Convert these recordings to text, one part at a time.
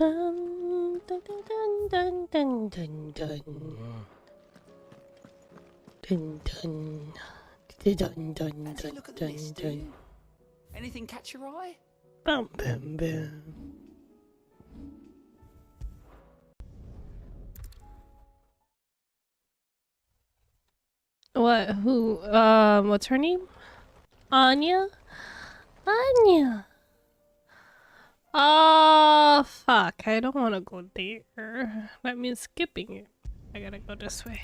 Dun, dun, dun, dun, dun, dun, dun. Dun, dun. Dun, dun, Fancy a dun, look at the dun, list, do dun. you? Anything catch your eye? Bum, bum, bum. What? Who? What's her name? Anya? Anya! Oh, fuck. I don't want to go there. That means skipping it. I gotta go this way.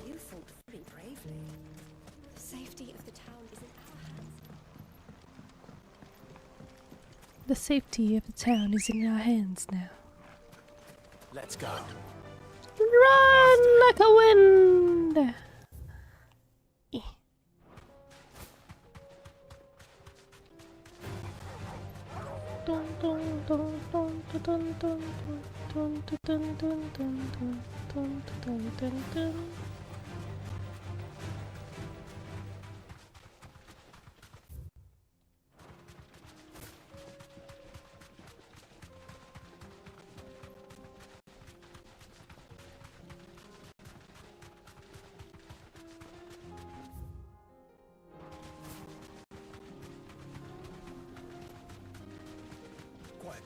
You fought very bravely. The safety of the town is in our hands. The safety of the town is in our hands now. Let's go. Run like a wind! Dun, dun, dun, dun, dun, dun, dun, dun, dun, dun, dun, dun, dun, dun, dun, dun. Quiet.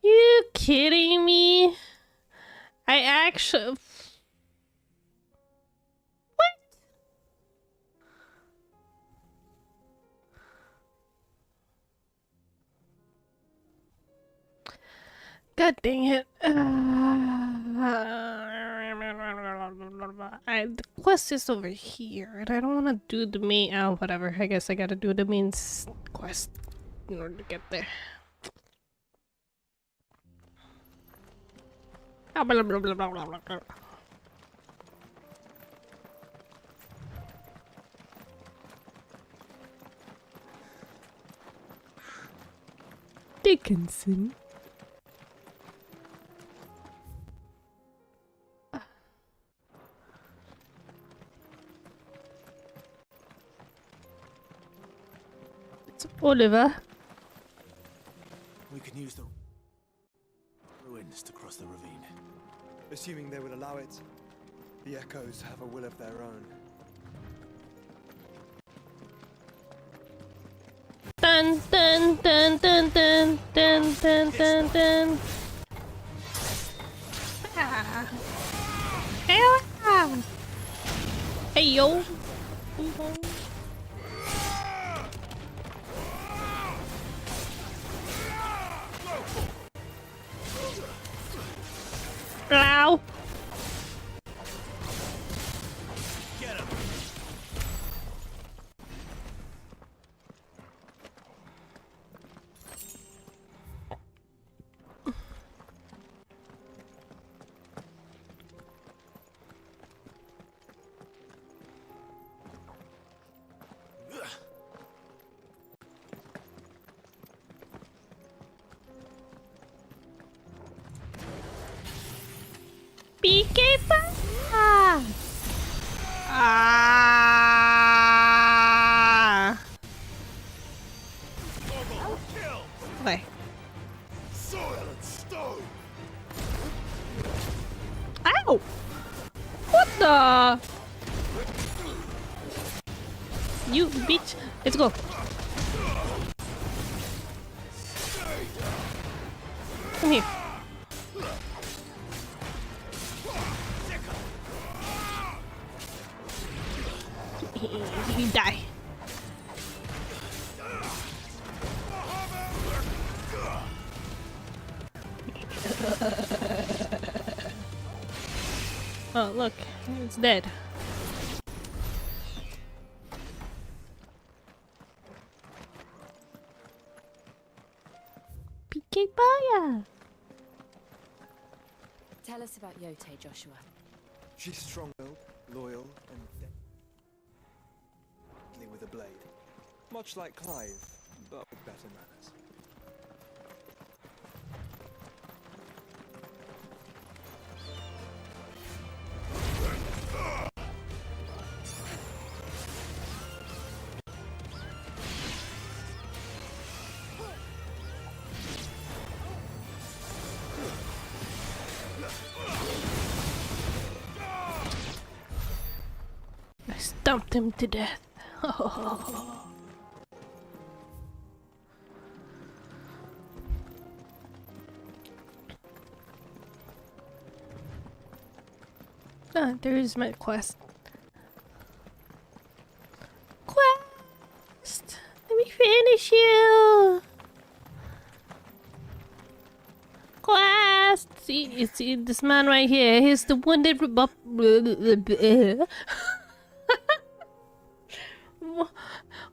You kidding me? I actually. What? God dang it. The quest is over here, and I don't want to do the main. Oh, whatever. I guess I gotta do the main quest in order to get there. Ah, blah, blah, blah, blah, blah, blah. Dickinson. It's Oliver. We can use the ruins to cross the ravine. Assuming they would allow it, the echoes have a will of their own. Dun dun dun dun dun dun dun dun dun. Ah. Ah. Hey yo. Ow. Get him. Pique pa. Ah. Okay. Soil and stone. Ow! What the? You bitch. Let's go. Come here. You die. Oh, look. It's dead. this about Yote, Joshua? She's strong-willed, loyal, and deadly with a blade. Much like Clive, but with better manners. I stumped him to death. Ah, there is my quest. Quest! Let me finish you! Quest! See this man right here. He's the wounded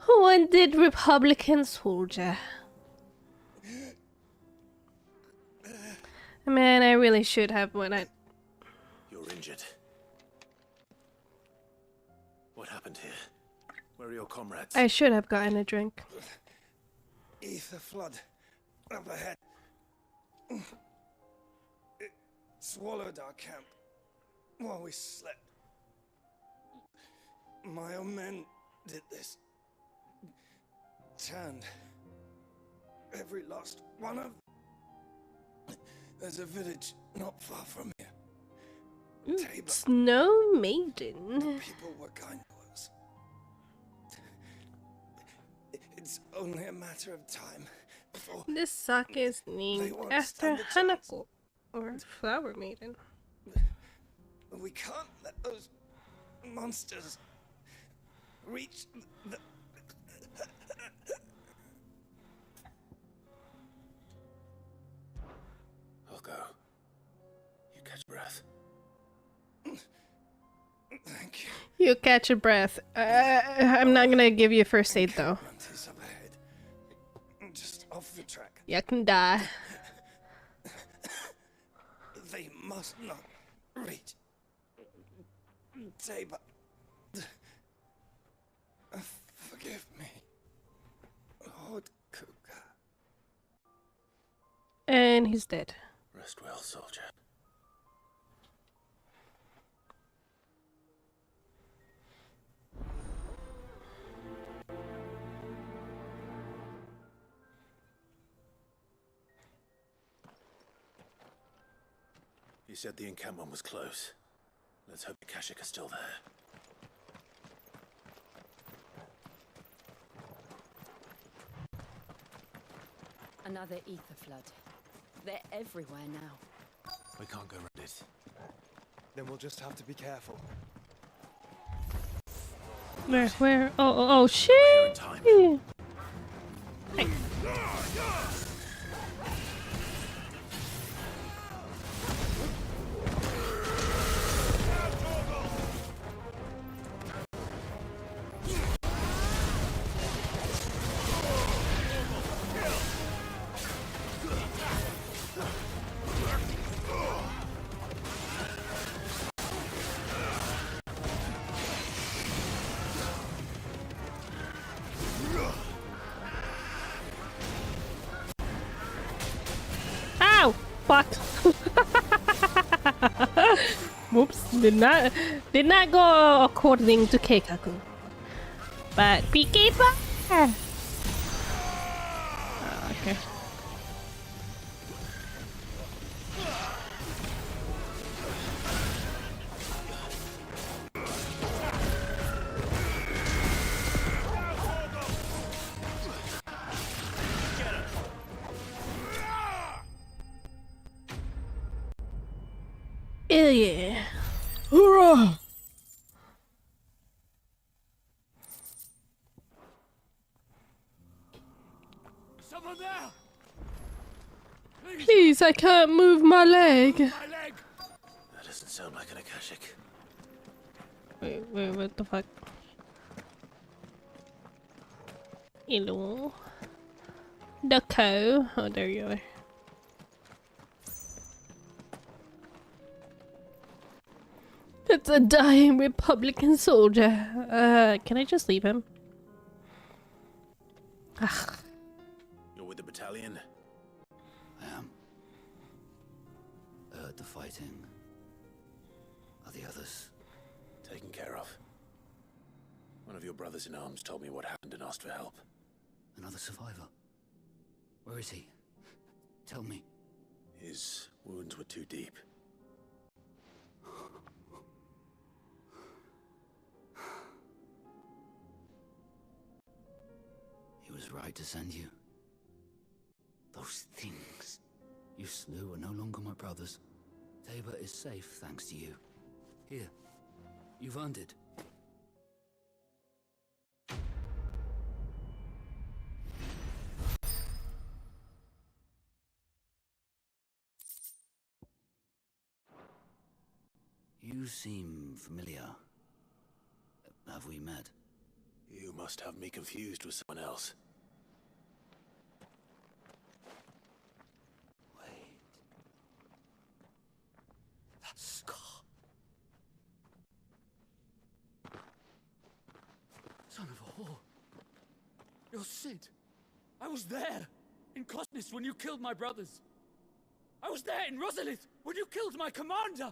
wounded Republican soldier. Man, I really should have when I... You're injured. What happened here? Where are your comrades? I should have gotten a drink. Ether flood up ahead. It swallowed our camp while we slept. My own men did this. Turned every last one of. There's a village not far from here. Tabor. Snow Maiden. People were kind to us. It's only a matter of time before. This sake is named They won't after stand a chance. Hanako, or Flower Maiden. We can't let those monsters reach the. I'll go. You catch breath. Thank you. You catch your breath. I'm not gonna give you first aid though. Is up ahead. Just off the track. You can die. They must not reach. Tabor. Forgive me. Lord Kuka. And he's dead. Rest well, soldier. You said the encampment was close. Let's hope the Kashik are still there. Another ether flood. They're everywhere now. We can't go around it. Then we'll just have to be careful. Where? Oh, We're shit! in time. Hey. Ow! Fuck! Whoops! Did not go according to Keikaku. But be careful! Oh, okay. Hell yeah! Hoorah! Someone there! Please, I can't move my leg. My leg! That doesn't sound like an Akashic. Wait, what the fuck? Hello. Ducko. Oh, there you are. It's a dying Republican soldier. Can I just leave him? Ugh. You're with the battalion? I am. I heard the fighting. Are the others? Taken care of. One of your brothers in arms told me what happened and asked for help. Another survivor? Where is he? Tell me. His wounds were too deep. He was right to send you. Those things you slew are no longer my brothers. Tabor is safe thanks to you. Here, you've earned it. You seem familiar. Have we met? You must have me confused with someone else. Wait. That scar. Son of a whore. You're Sid. I was there in Cosnis when you killed my brothers. I was there in Rosalith when you killed my commander.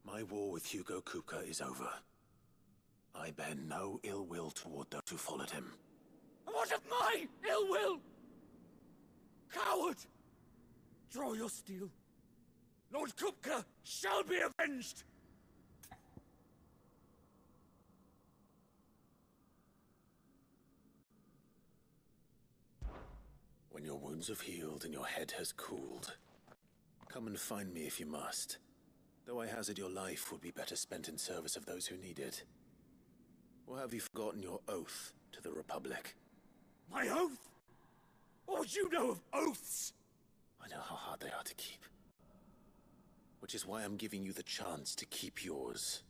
My war with Hugo Kupka is over. I bear no ill will toward those who followed him. And what of my ill will? Coward! Draw your steel. Lord Kupka shall be avenged! When your wounds have healed and your head has cooled, come and find me if you must. Though I hazard your life would be better spent in service of those who need it. Or have you forgotten your oath to the Republic? My oath? What would you know of oaths? I know how hard they are to keep. Which is why I'm giving you the chance to keep yours.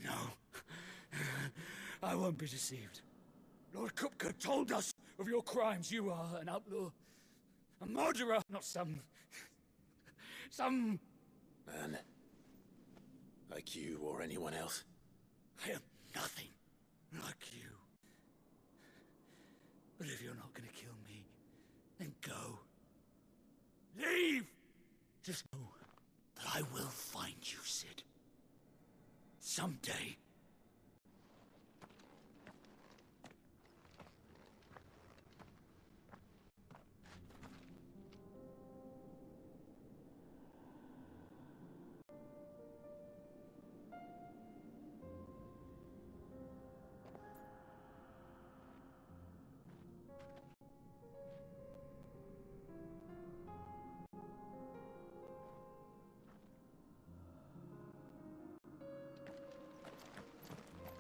No. I won't be deceived. Lord Kupka told us of your crimes. You are an outlaw. A murderer, not some Man. Like you or anyone else. I am nothing like you. But if you're not gonna kill me, then go. Leave! Just know that I will find you, Sid. Someday.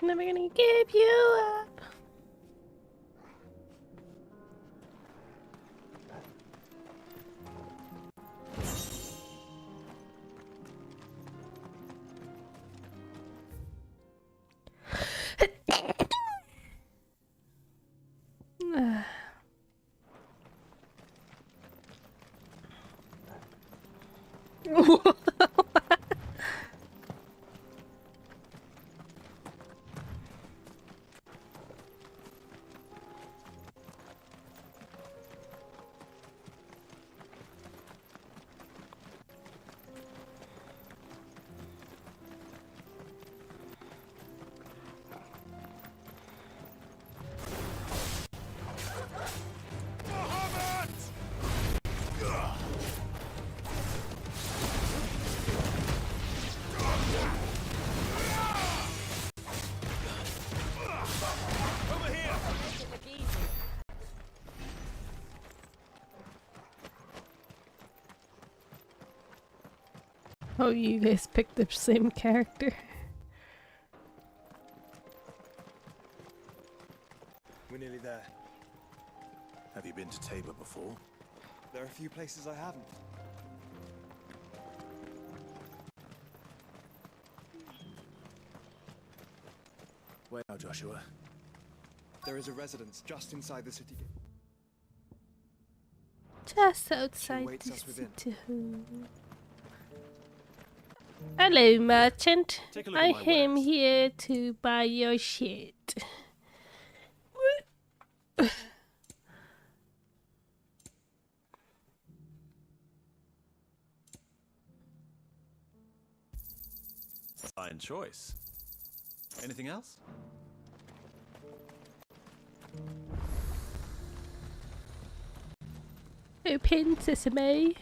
Never gonna give you up. Oh, you guys picked the same character. We're nearly there. Have you been to Tabor before? There are a few places I haven't. Where now, Joshua? There is a residence just inside the city gate. Just outside waits the us within. city. Hello, merchant. Take a look I at my am wares. here to buy your shit. Fine choice. Anything else? Open sesame.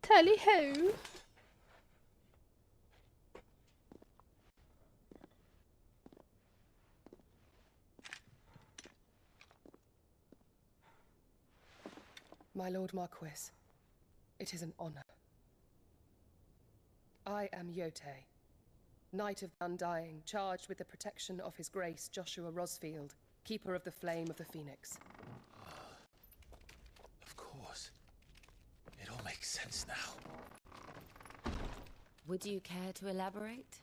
Tally ho. My Lord Marquis, it is an honor. I am Yote, Knight of the Undying, charged with the protection of His Grace Joshua Rosfield, Keeper of the Flame of the Phoenix. Of course. It all makes sense now. Would you care to elaborate?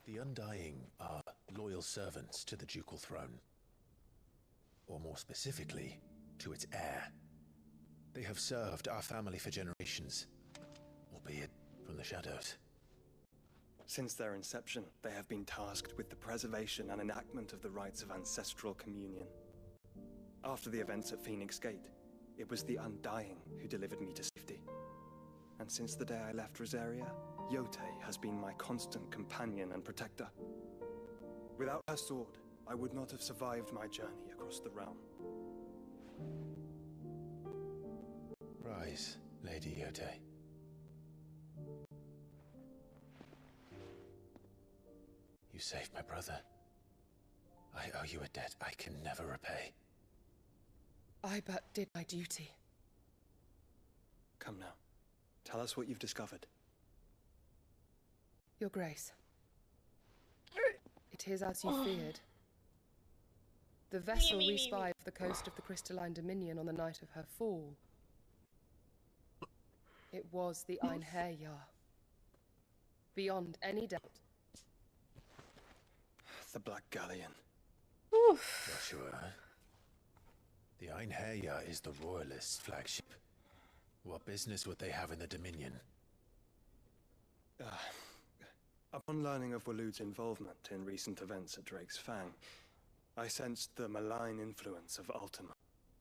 The Undying are loyal servants to the ducal throne. Or more specifically, to its heir. They have served our family for generations, albeit from the shadows. Since their inception, they have been tasked with the preservation and enactment of the rites of ancestral communion. After the events at Phoenix Gate, it was the Undying who delivered me to safety. And since the day I left Rosaria, Yote has been my constant companion and protector. Without her sword, I would not have survived my journey across the realm. Rise, Lady Yote. You saved my brother. I owe you a debt I can never repay. I but did my duty. Come now, tell us what you've discovered. Your Grace. It is as you feared. The vessel we spied off the coast of the Crystalline Dominion on the night of her fall. It was the Einherjar. Beyond any doubt. The Black Galleon. Joshua, the Einherjar is the Royalists' flagship. What business would they have in the Dominion? Upon learning of Waloed's involvement in recent events at Drake's Fang, I sensed the malign influence of Ultima,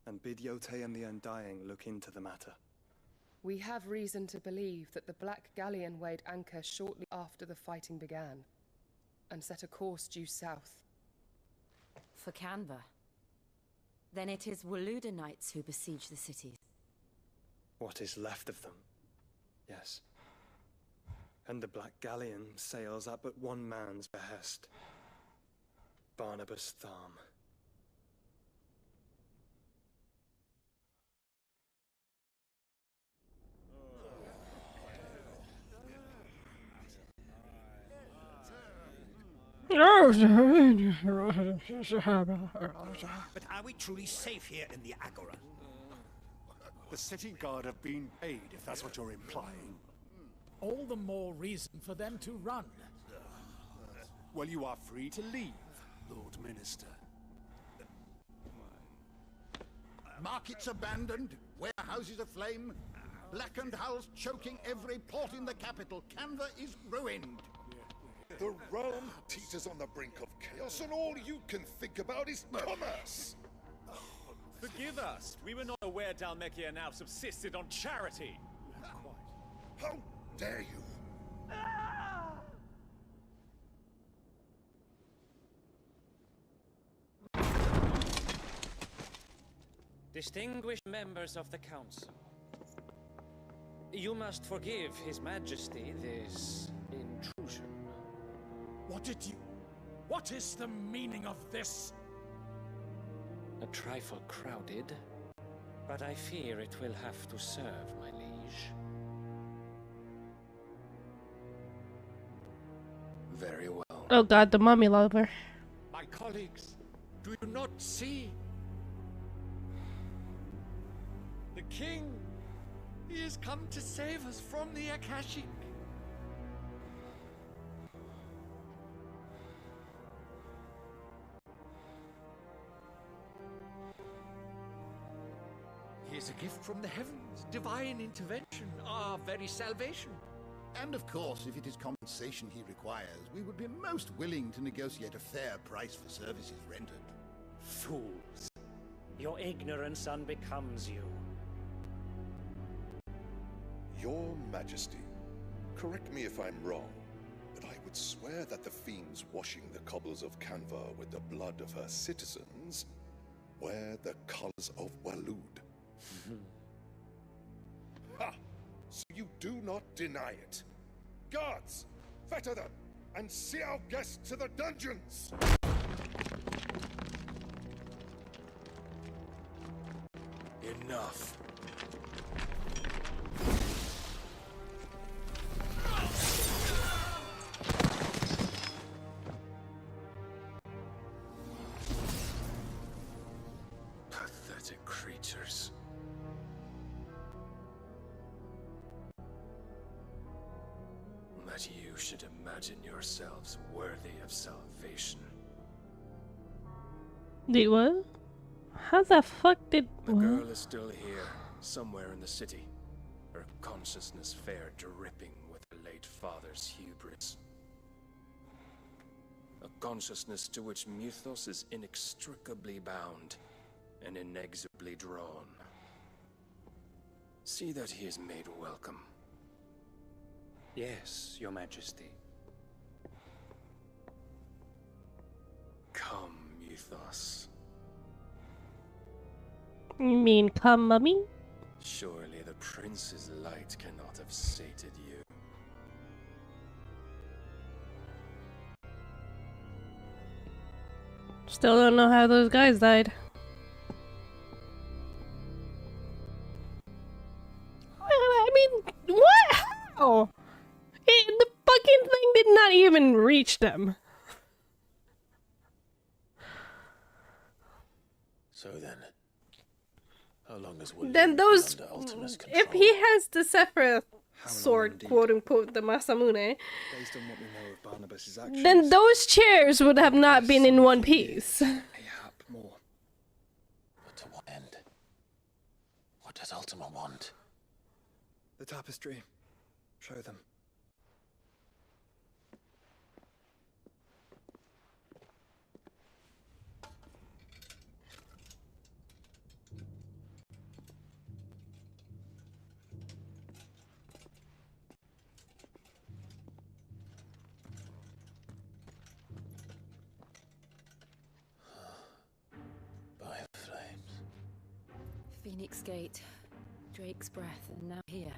and bid Yote and the Undying look into the matter. We have reason to believe that the Black Galleon weighed anchor shortly after the fighting began, and set a course due south. For Canva. Then it is Waloeda Knights who besiege the cities. What is left of them? Yes. And the Black Galleon sails at but one man's behest. Barnabas Tharm. But are we truly safe here in the Agora? The city guard have been paid, if that's what you're implying. All the more reason for them to run. Well, you are free to leave, Lord Minister. Markets abandoned, warehouses aflame, blackened hulls choking every port in the capital. Canva is ruined. The realm teeters on the brink of chaos, and all you can think about is commerce! Forgive us. We were not aware Dhalmekia now subsisted on charity. How dare you! Distinguished members of the Council, you must forgive His Majesty this intrusion. What is the meaning of this? A trifle crowded, but I fear it will have to serve, my liege. Very well. Oh god, the mummy lover. My colleagues, do you not see? The king, he has come to save us from the Akashic. He is a gift from the heavens, divine intervention, our very salvation. And of course, if it is compensation he requires, we would be most willing to negotiate a fair price for services rendered. Fools. Your ignorance unbecomes you. Your Majesty, correct me if I'm wrong, but I would swear that the fiends washing the cobbles of Canva with the blood of her citizens wear the colors of Walud. Ha! So you do not deny it. Guards, fetter them, and see our guests to the dungeons! Enough. Pathetic creatures. That you should imagine yourselves worthy of salvation. Did what? How the fuck did... The girl is still here, somewhere in the city. Her consciousness fair dripping with her late father's hubris. A consciousness to which Mythos is inextricably bound and inexorably drawn. See that he is made welcome. Yes, Your Majesty. Come, Mythos. You mean come, mummy? Surely the prince's light cannot have sated you. Still don't know how those guys died. I mean, what? How? The fucking thing did not even reach them. So then, how long is Walud Then those, under Ultima's control? if he has the Sephiroth sword, quote unquote, the Masamune, Based on what we know of Barnabas's actions, then those chairs would have not been in one piece. mayhap more. But to what end? What does Ultima want? The tapestry. Show them. By the flames. Phoenix Gate, Drake's breath, and now here.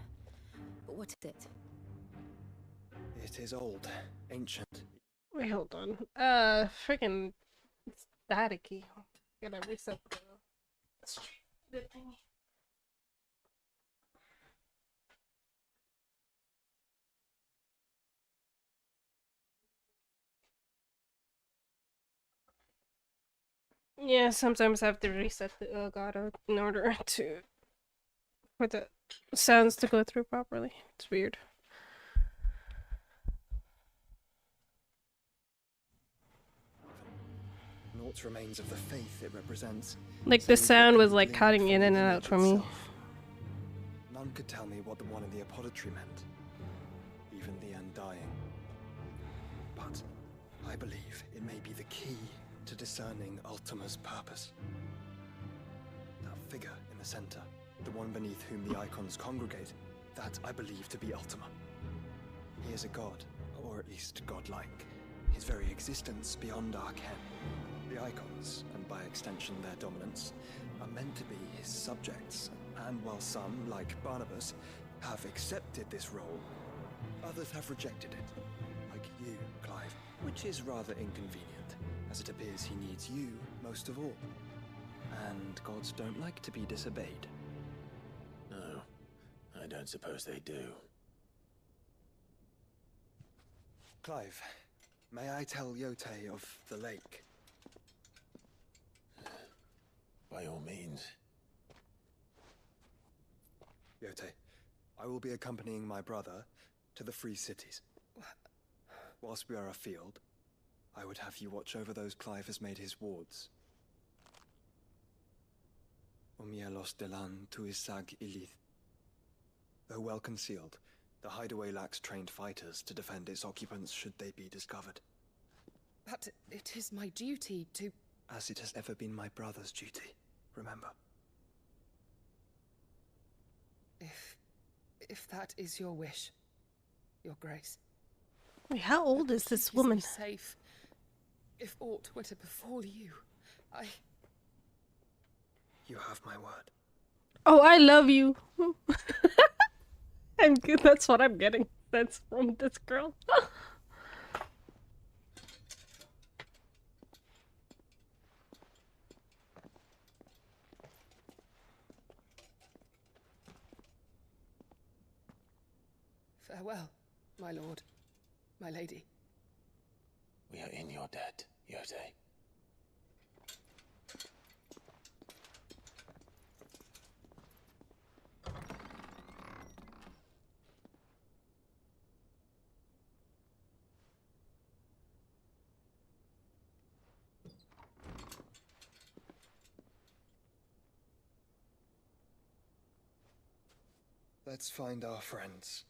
But what is it? It is old, ancient. Wait, hold on. Freaking staticky. Gotta reset the thingy. Yeah, sometimes I have to reset the Elgato in order for the sounds to go through properly. It's weird. Naught remains of the faith it represents. Like the sound was like cutting in and out for me. None could tell me what the one in the apothecary meant. Even the Undying. But I believe it may be the key to discerning Ultima's purpose. That figure in the center, the one beneath whom the icons congregate, that I believe to be Ultima. He is a god, or at least godlike. His very existence beyond our ken. The icons, and by extension their dominance, are meant to be his subjects, and while some, like Barnabas, have accepted this role, others have rejected it. Like you, Clive, which is rather inconvenient, as it appears he needs you most of all. And gods don't like to be disobeyed. No, I don't suppose they do. Clive, May I tell Yotei of the lake? By all means. Yotei, I will be accompanying my brother to the Free Cities. Whilst we are afield, I would have you watch over those Clive has made his wards. Umielos delan tuisag ilith. Though well concealed, the hideaway lacks trained fighters to defend its occupants should they be discovered. But it is my duty to... As it has ever been my brother's duty, remember. If that is your wish, Your Grace. Wait, how old is this woman? Safe. If aught were to befall you, You have my word. Oh, I love you. I'm good. That's what I'm getting. That's from this girl. Farewell, my lord, my lady. We are in your debt, Yotei. Let's find our friends.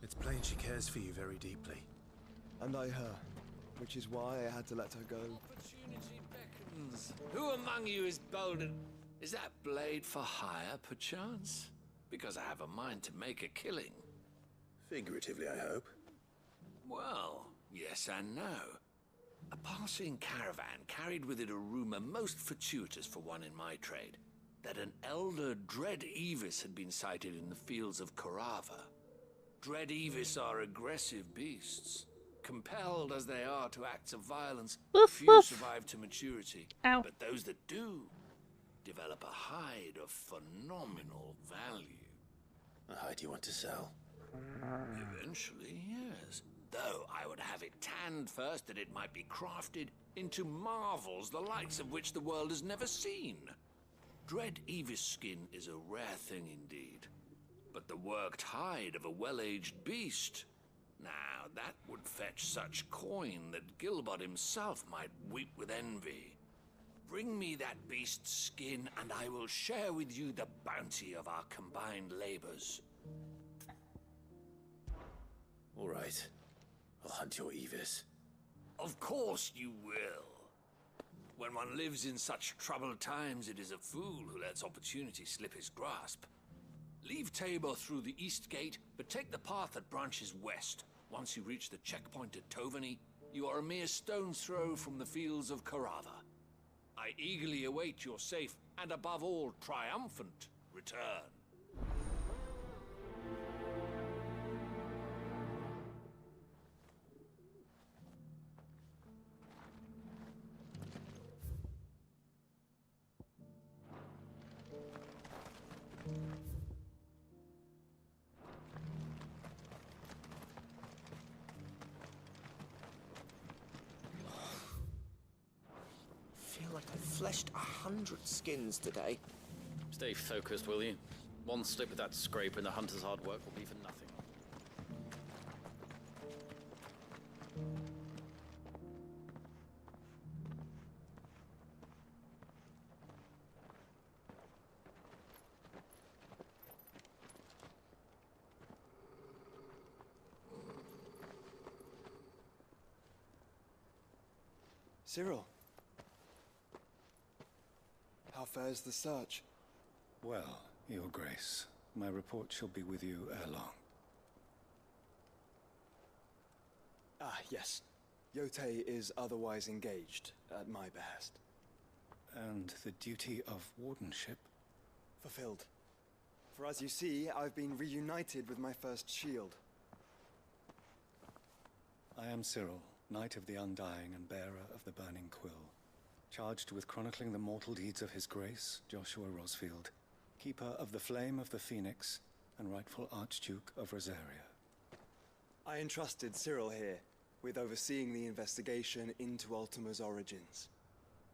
It's plain she cares for you very deeply. And I her, which is why I had to let her go. Opportunity beckons. Who among you is bold and... Is that blade for hire, perchance? Because I have a mind to make a killing. Figuratively, I hope. Well, yes and no. A passing caravan carried with it a rumor most fortuitous for one in my trade, that an elder Dread Evis had been sighted in the fields of Korava. Dread Evis are aggressive beasts. Compelled as they are to acts of violence, few survive to maturity. Ow. But those that do develop a hide of phenomenal value. A hide you want to sell? Eventually, yes. Though I would have it tanned first that it might be crafted into marvels the likes of which the world has never seen. Dread Evis skin is a rare thing indeed. But the worked hide of a well-aged beast... Now, that would fetch such coin that Gilbert himself might weep with envy. Bring me that beast's skin, and I will share with you the bounty of our combined labors. All right. I'll hunt your Evis. Of course you will. When one lives in such troubled times, it is a fool who lets opportunity slip his grasp. Leave Tabor through the east gate, but take the path that branches west. Once you reach the checkpoint at Tovani, you are a mere stone's throw from the fields of Korava. I eagerly await your safe, and above all, triumphant return. Fleshed 100 skins today. Stay focused, will you? One slip with that scrape and the hunter's hard work will be for nothing. Cyril. How fares the search? Well, Your Grace, my report shall be with you ere long. Ah, yes. Yotei is otherwise engaged, at my behest. And the duty of wardenship? Fulfilled. For as you see, I've been reunited with my first shield. I am Cyril, Knight of the Undying and bearer of the Burning Quill, charged with chronicling the mortal deeds of His Grace, Joshua Rosfield, keeper of the Flame of the Phoenix and rightful Archduke of Rosaria. I entrusted Cyril here with overseeing the investigation into Ultima's origins.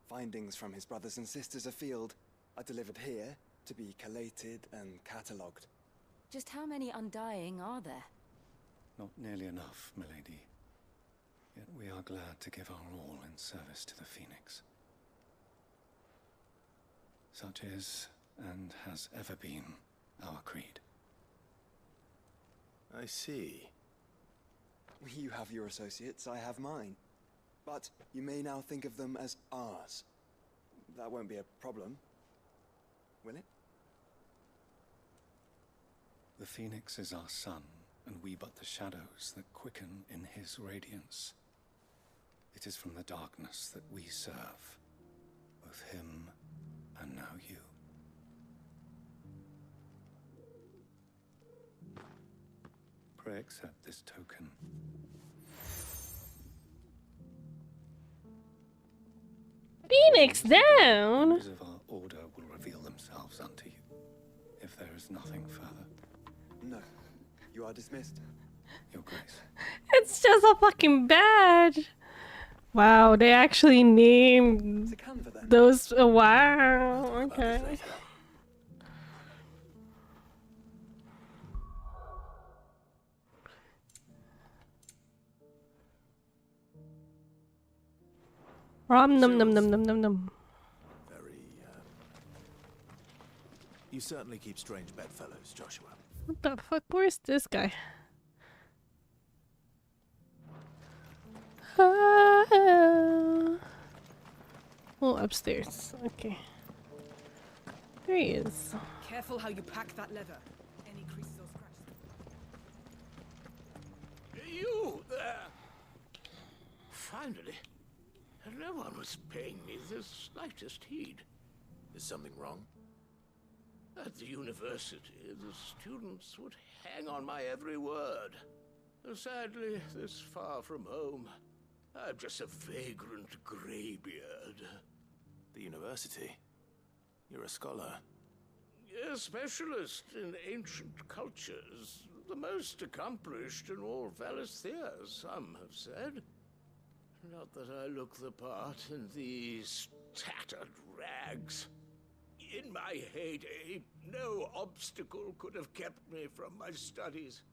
Findings from his brothers and sisters afield are delivered here to be collated and catalogued. Just how many Undying are there? Not nearly enough, milady. Yet we are glad to give our all in service to the Phoenix. Such is, and has ever been, our creed. I see. You have your associates, I have mine. But you may now think of them as ours. That won't be a problem, will it? The Phoenix is our sun, and we but the shadows that quicken in his radiance. It is from the darkness that we serve, both him and now you. Pray accept this token. Phoenix down! Those of our order will reveal themselves unto you, if there is nothing further. No, you are dismissed. Your Grace. It's just a fucking badge! Wow, they actually named those. Wow, okay. Rom num num num num num num. You certainly keep strange bedfellows, Joshua. What the fuck? Where's this guy? Oh, upstairs. Okay. There he is. Careful how you pack that leather. Any creases or scratches. You there! Finally. No one was paying me the slightest heed. Is something wrong? At the university, the students would hang on my every word. Sadly, this far from home, I'm just a vagrant greybeard. The university? You're a scholar. A specialist in ancient cultures. The most accomplished in all Valisthea, some have said. Not that I look the part in these tattered rags. In my heyday, no obstacle could have kept me from my studies.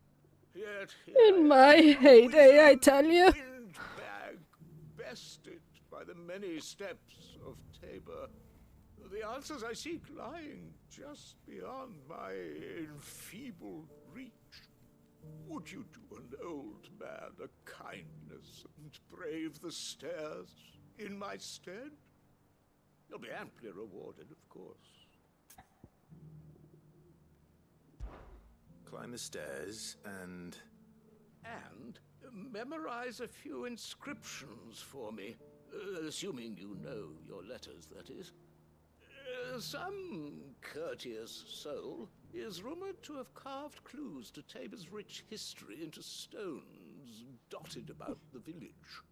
Yet in my heyday, I tell you. Windbag, bested by the many steps of Tabor. The answers I seek lying just beyond my enfeebled reach. Would you do an old man a kindness and brave the stairs in my stead? You'll be amply rewarded, of course. Climb the stairs and memorize a few inscriptions for me, assuming you know your letters, that is. Some courteous soul is rumored to have carved clues to Tabor's rich history into stones dotted about the village.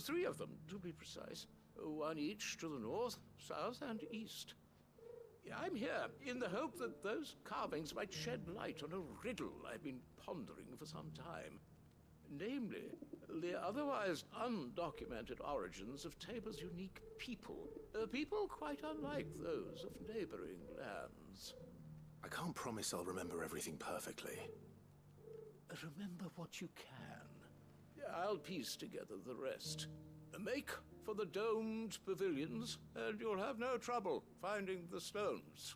3 of them, to be precise. 1 each to the north, south, and east. I'm here in the hope that those carvings might shed light on a riddle I've been pondering for some time. Namely, the otherwise undocumented origins of Tabor's unique people. People quite unlike those of neighboring lands. I can't promise I'll remember everything perfectly. Remember what you can. I'll piece together the rest. Make for the domed pavilions, and you'll have no trouble finding the stones.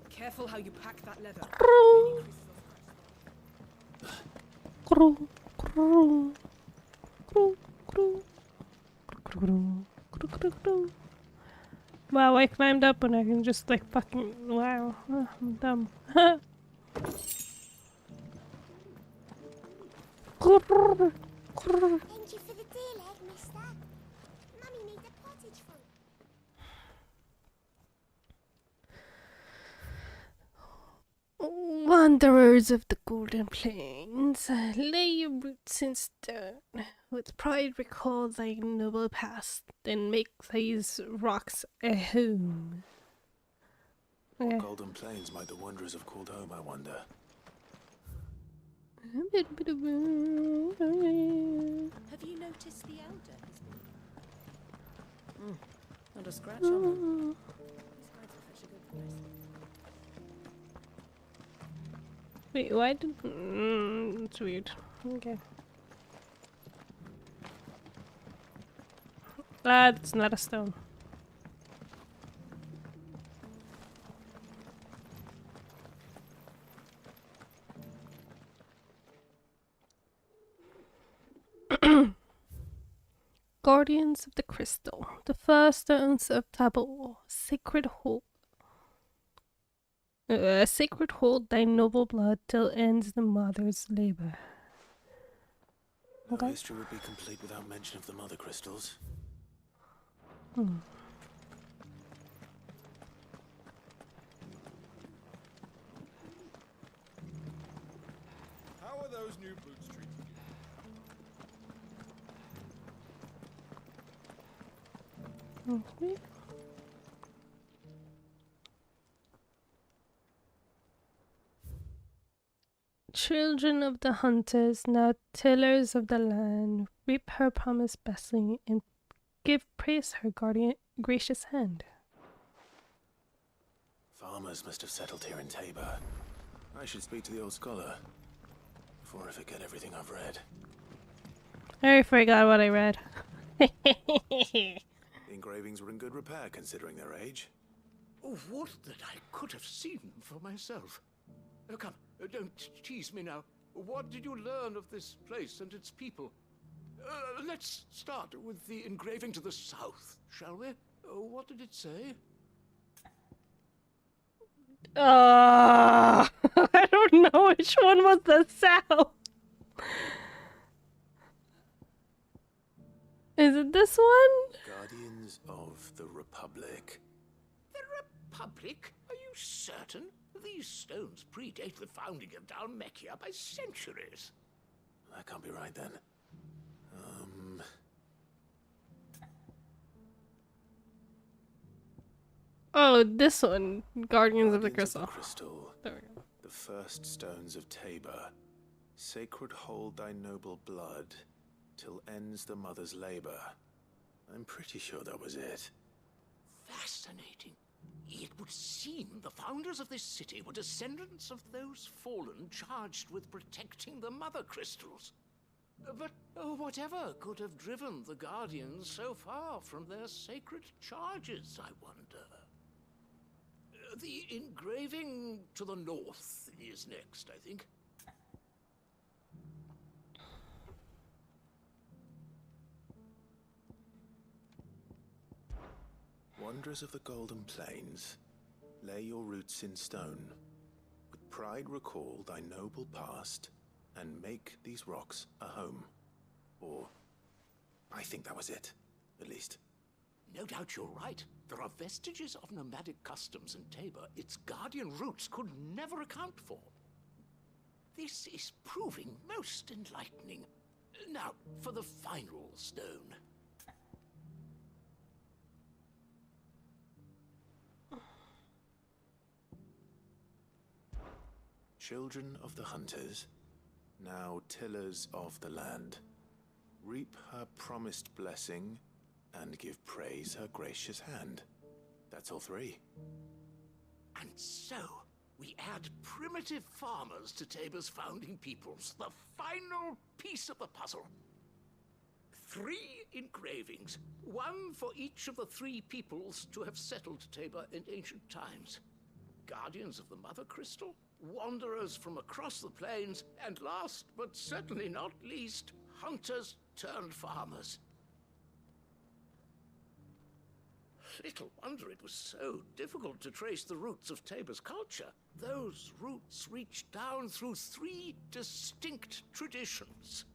Careful how you pack that leather. Wow, I climbed up and I can just like fucking... Wow, I'm dumb. Thank you for the deal, egg, mister. Mummy needs a pottage full. Wanderers of the Golden Plains, lay your roots in stone. With pride recall thy noble past, then make these rocks a home. What Okay. Golden Plains might the wanderers have called home, I wonder? Have you noticed the elder has been? Not a scratch on him. These guides are such a good place. Wait, why did... it's weird. Okay. Ah, it's not a stone. Guardians of the Crystal. The first stones of Tabor. Sacred hold. Sacred hold thy noble blood till ends the mother's labor. No Okay. history would be complete without mention of the mother crystals. How are those new boots treating you? Okay. Children of the hunters, now tillers of the land, reap her promised blessing and give praise her guardian gracious hand. Farmers must have settled here in Tabor. I should speak to the old scholar before I forget everything I've read. I already forgot what I read. The engravings were in good repair considering their age. Oh, what that I could have seen for myself. Oh, come, don't tease me now. What did you learn of this place and its people? Let's start with the engraving to the south, shall we? What did it say? I don't know which one was the south. Is it this one? Guardians of the Republic. The Republic? Are you certain? These stones predate the founding of Dhalmekia by centuries. That can't be right then. Oh, this one. Guardians of the Crystal. There we go. The first stones of Tabor. Sacred hold thy noble blood till ends the mother's labor. I'm pretty sure that was it. Fascinating. It would seem the founders of this city were descendants of those fallen charged with protecting the mother crystals. But whatever could have driven the Guardians so far from their sacred charges, I wonder? The engraving to the north is next, I think. Wanderers of the Golden Plains, lay your roots in stone. With pride recall thy noble past, and make these rocks a home. Or, I think that was it, at least. No doubt you're right. There are vestiges of nomadic customs in Tabor its guardian roots could never account for. This is proving most enlightening. Now, for the final stone. Children of the hunters, now tillers of the land, reap her promised blessing and give praise her gracious hand. That's all three. And so, we add primitive farmers to Tabor's founding peoples, the final piece of the puzzle. 3 engravings, one for each of the 3 peoples to have settled Tabor in ancient times. Guardians of the Mother Crystal, wanderers from across the plains, and last but certainly not least, hunters turned farmers. Little wonder it was so difficult to trace the roots of Tabor's culture. Those roots reach down through 3 distinct traditions.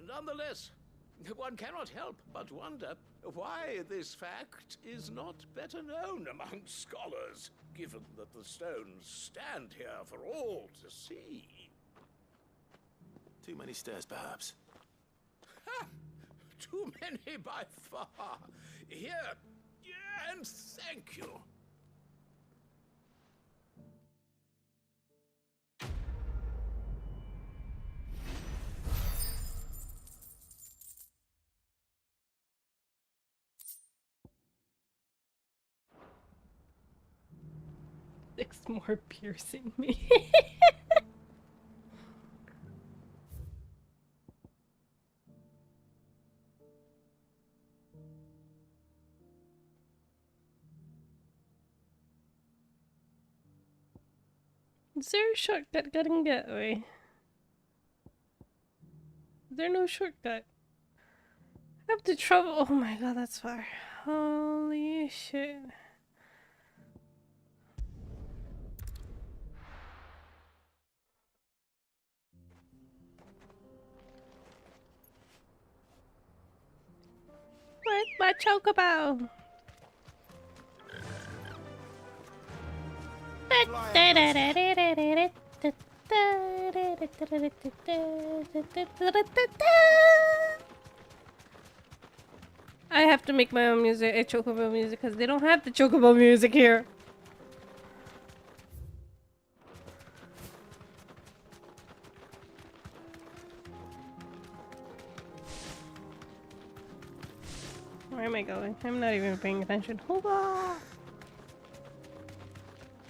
Nonetheless, one cannot help but wonder why this fact is not better known among scholars, given that the stones stand here for all to see. Too many stairs, perhaps. Ha! Too many by far. Here, and thank you. Six more piercing me. Is there a shortcut getting that way? Is there no shortcut? I have to travel. Oh my god, that's far. Holy shit. Where's my chocobo? I have to make my own music, chocobo music, because they don't have the chocobo music here. Where am I going? I'm not even paying attention. Hold on.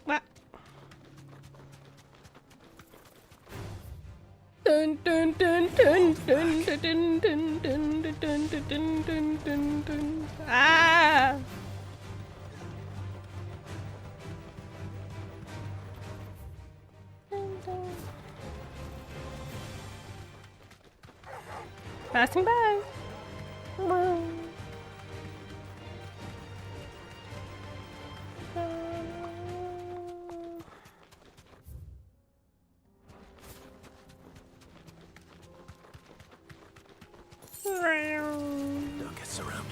What? Dun dun dun dun dun dun dun dun dun dun dun dun dun dun. Ah! Passing by. Whoa. Don't get surrounded.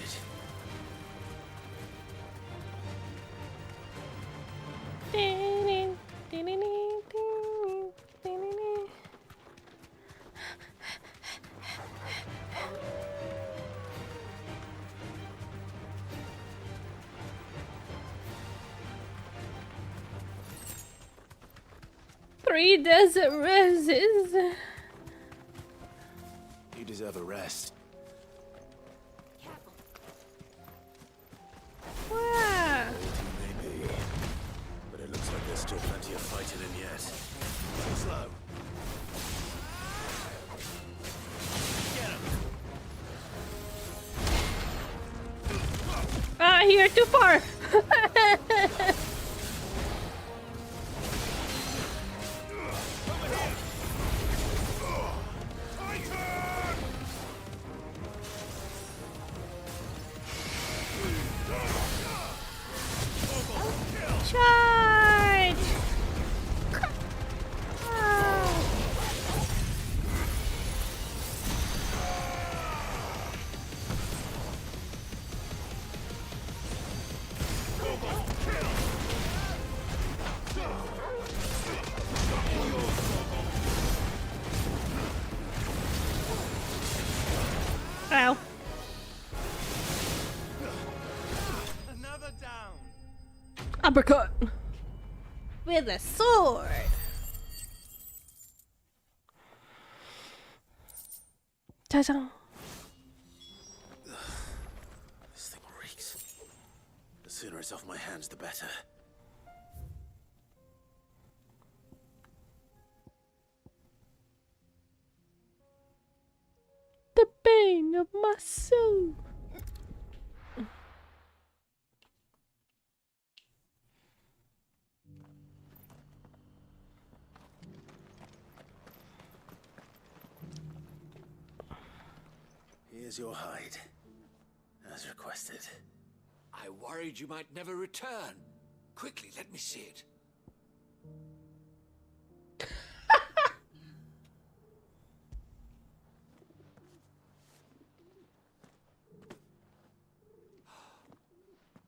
Three desert roses. You deserve a rest. Wow. Maybe. But it looks like there's still plenty of fighting in yet. Slow. Ah, here, too far. Charge! Ow. Another down. Uppercut with a sword. Ta-da. This thing reeks. The sooner it's off my hands, the better. The bane of my soul. Here's your hide, as requested. I I worried you might never return. Quickly, let me see it.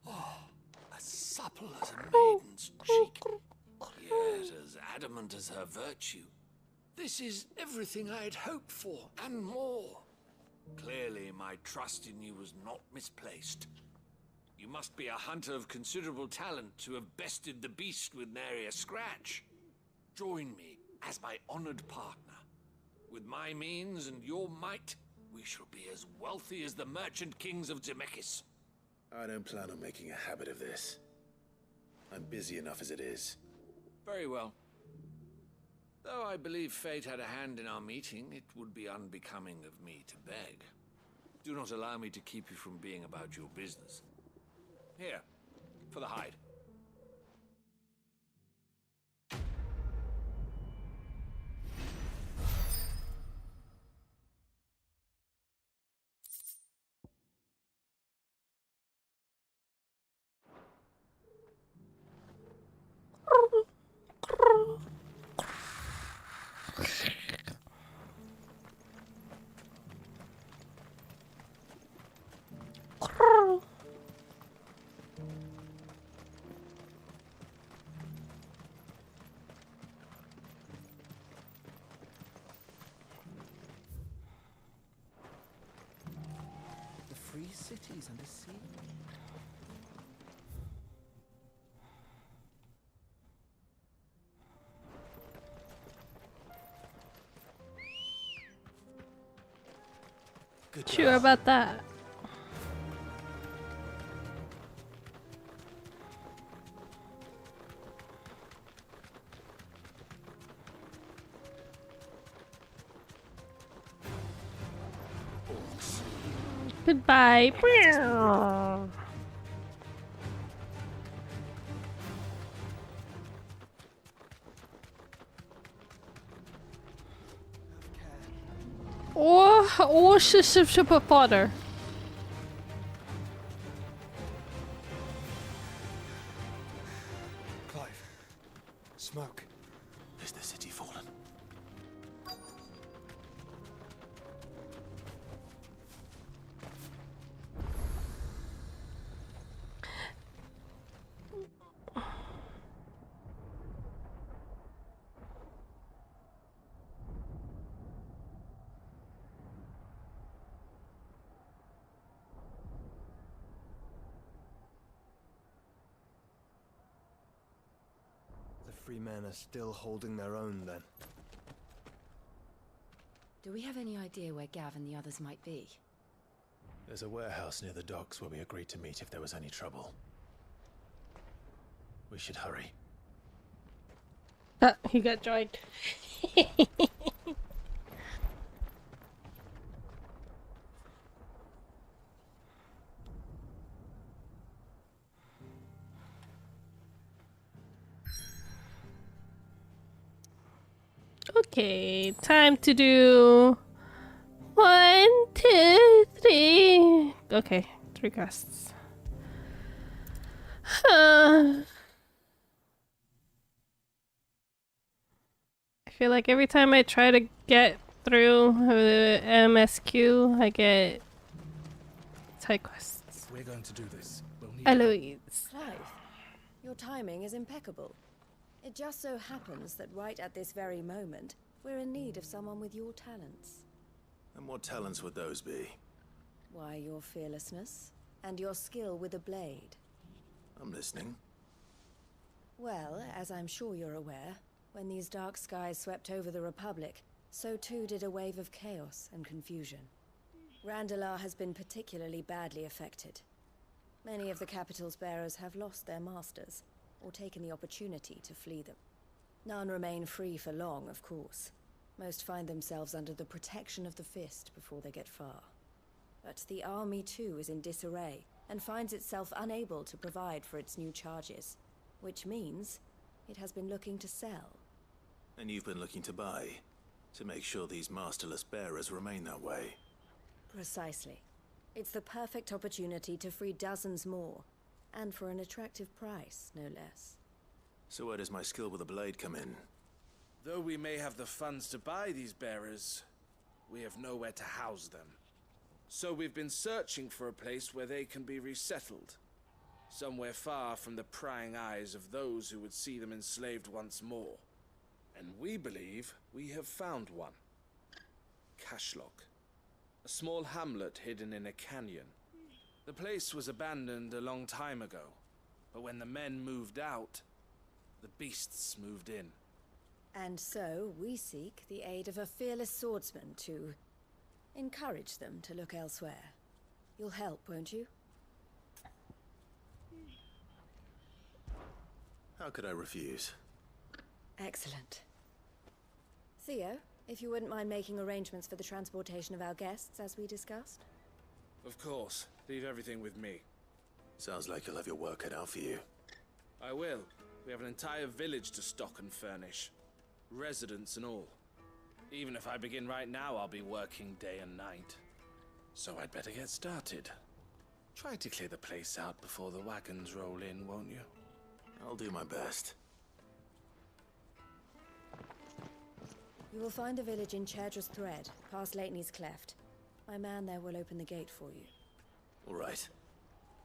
Oh, as supple as a maiden's cheek, yet as adamant as her virtue. This is everything I had hoped for, and more. Clearly, my trust in you was not misplaced. You must be a hunter of considerable talent to have bested the beast with nary a scratch. Join me as my honored partner. With my means and your might, we shall be as wealthy as the merchant kings of Zemeckis. I don't plan on making a habit of this. I'm busy enough as it is. Very well. Though I believe fate had a hand in our meeting, it would be unbecoming of me to beg. Do not allow me to keep you from being about your business. Here, for the hide. The free cities under sea. Sure about that. Goodbye. Or super fodder. Clive. Smoke. Is the city fallen? The free men are still holding their own, then. Do we have any idea where Gav and the others might be? There's a warehouse near the docks where we agreed to meet if there was any trouble. We should hurry. He got joined. Okay, time to do 1, 2, 3. Okay, 3 quests. I feel like every time I try to get through the MSQ, I get side quests. We're going to do this. We'll need Eloise. Clive, your timing is impeccable. It just so happens that right at this very moment, we're in need of someone with your talents. And what talents would those be? Why, your fearlessness and your skill with a blade. I'm listening. Well, as I'm sure you're aware, when these dark skies swept over the Republic, so too did a wave of chaos and confusion. Randalar has been particularly badly affected. Many of the capital's bearers have lost their masters, or taken the opportunity to flee them. None remain free for long, of course. Most find themselves under the protection of the Fist before they get far. But the army too is in disarray, and finds itself unable to provide for its new charges, which means it has been looking to sell. And you've been looking to buy, to make sure these masterless bearers remain that way. Precisely. It's the perfect opportunity to free dozens more, And for an attractive price, no less. So where does my skill with a blade come in? Though we may have the funds to buy these bearers, we have nowhere to house them. So we've been searching for a place where they can be resettled. Somewhere far from the prying eyes of those who would see them enslaved once more. And we believe we have found one. Cashlock. A small hamlet hidden in a canyon. The place was abandoned a long time ago, but when the men moved out, the beasts moved in. And so we seek the aid of a fearless swordsman to encourage them to look elsewhere. You'll help, won't you? How could I refuse? Excellent. Theo, if you wouldn't mind making arrangements for the transportation of our guests, as we discussed. Of course. Leave everything with me. Sounds like you'll have your work cut out for you. I will. We have an entire village to stock and furnish. Residents and all. Even if I begin right now, I'll be working day and night. So I'd better get started. Try to clear the place out before the wagons roll in, won't you? I'll do my best. You will find a village in Chairdra's Thread, past Lateney's Cleft. My man there will open the gate for you. All right.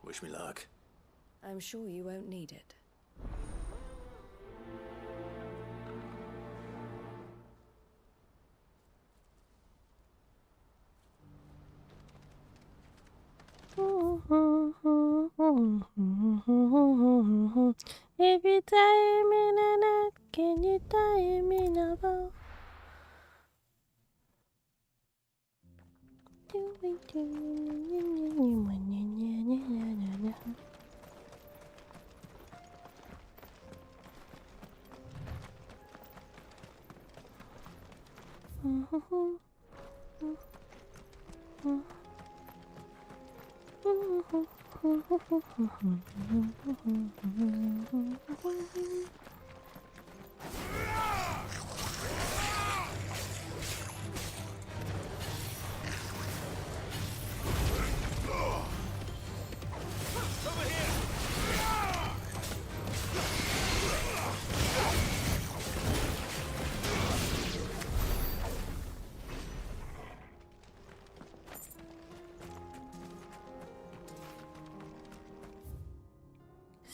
Wish me luck. I'm sure you won't need it. If you tie me in a knot, can you tie me in a bow?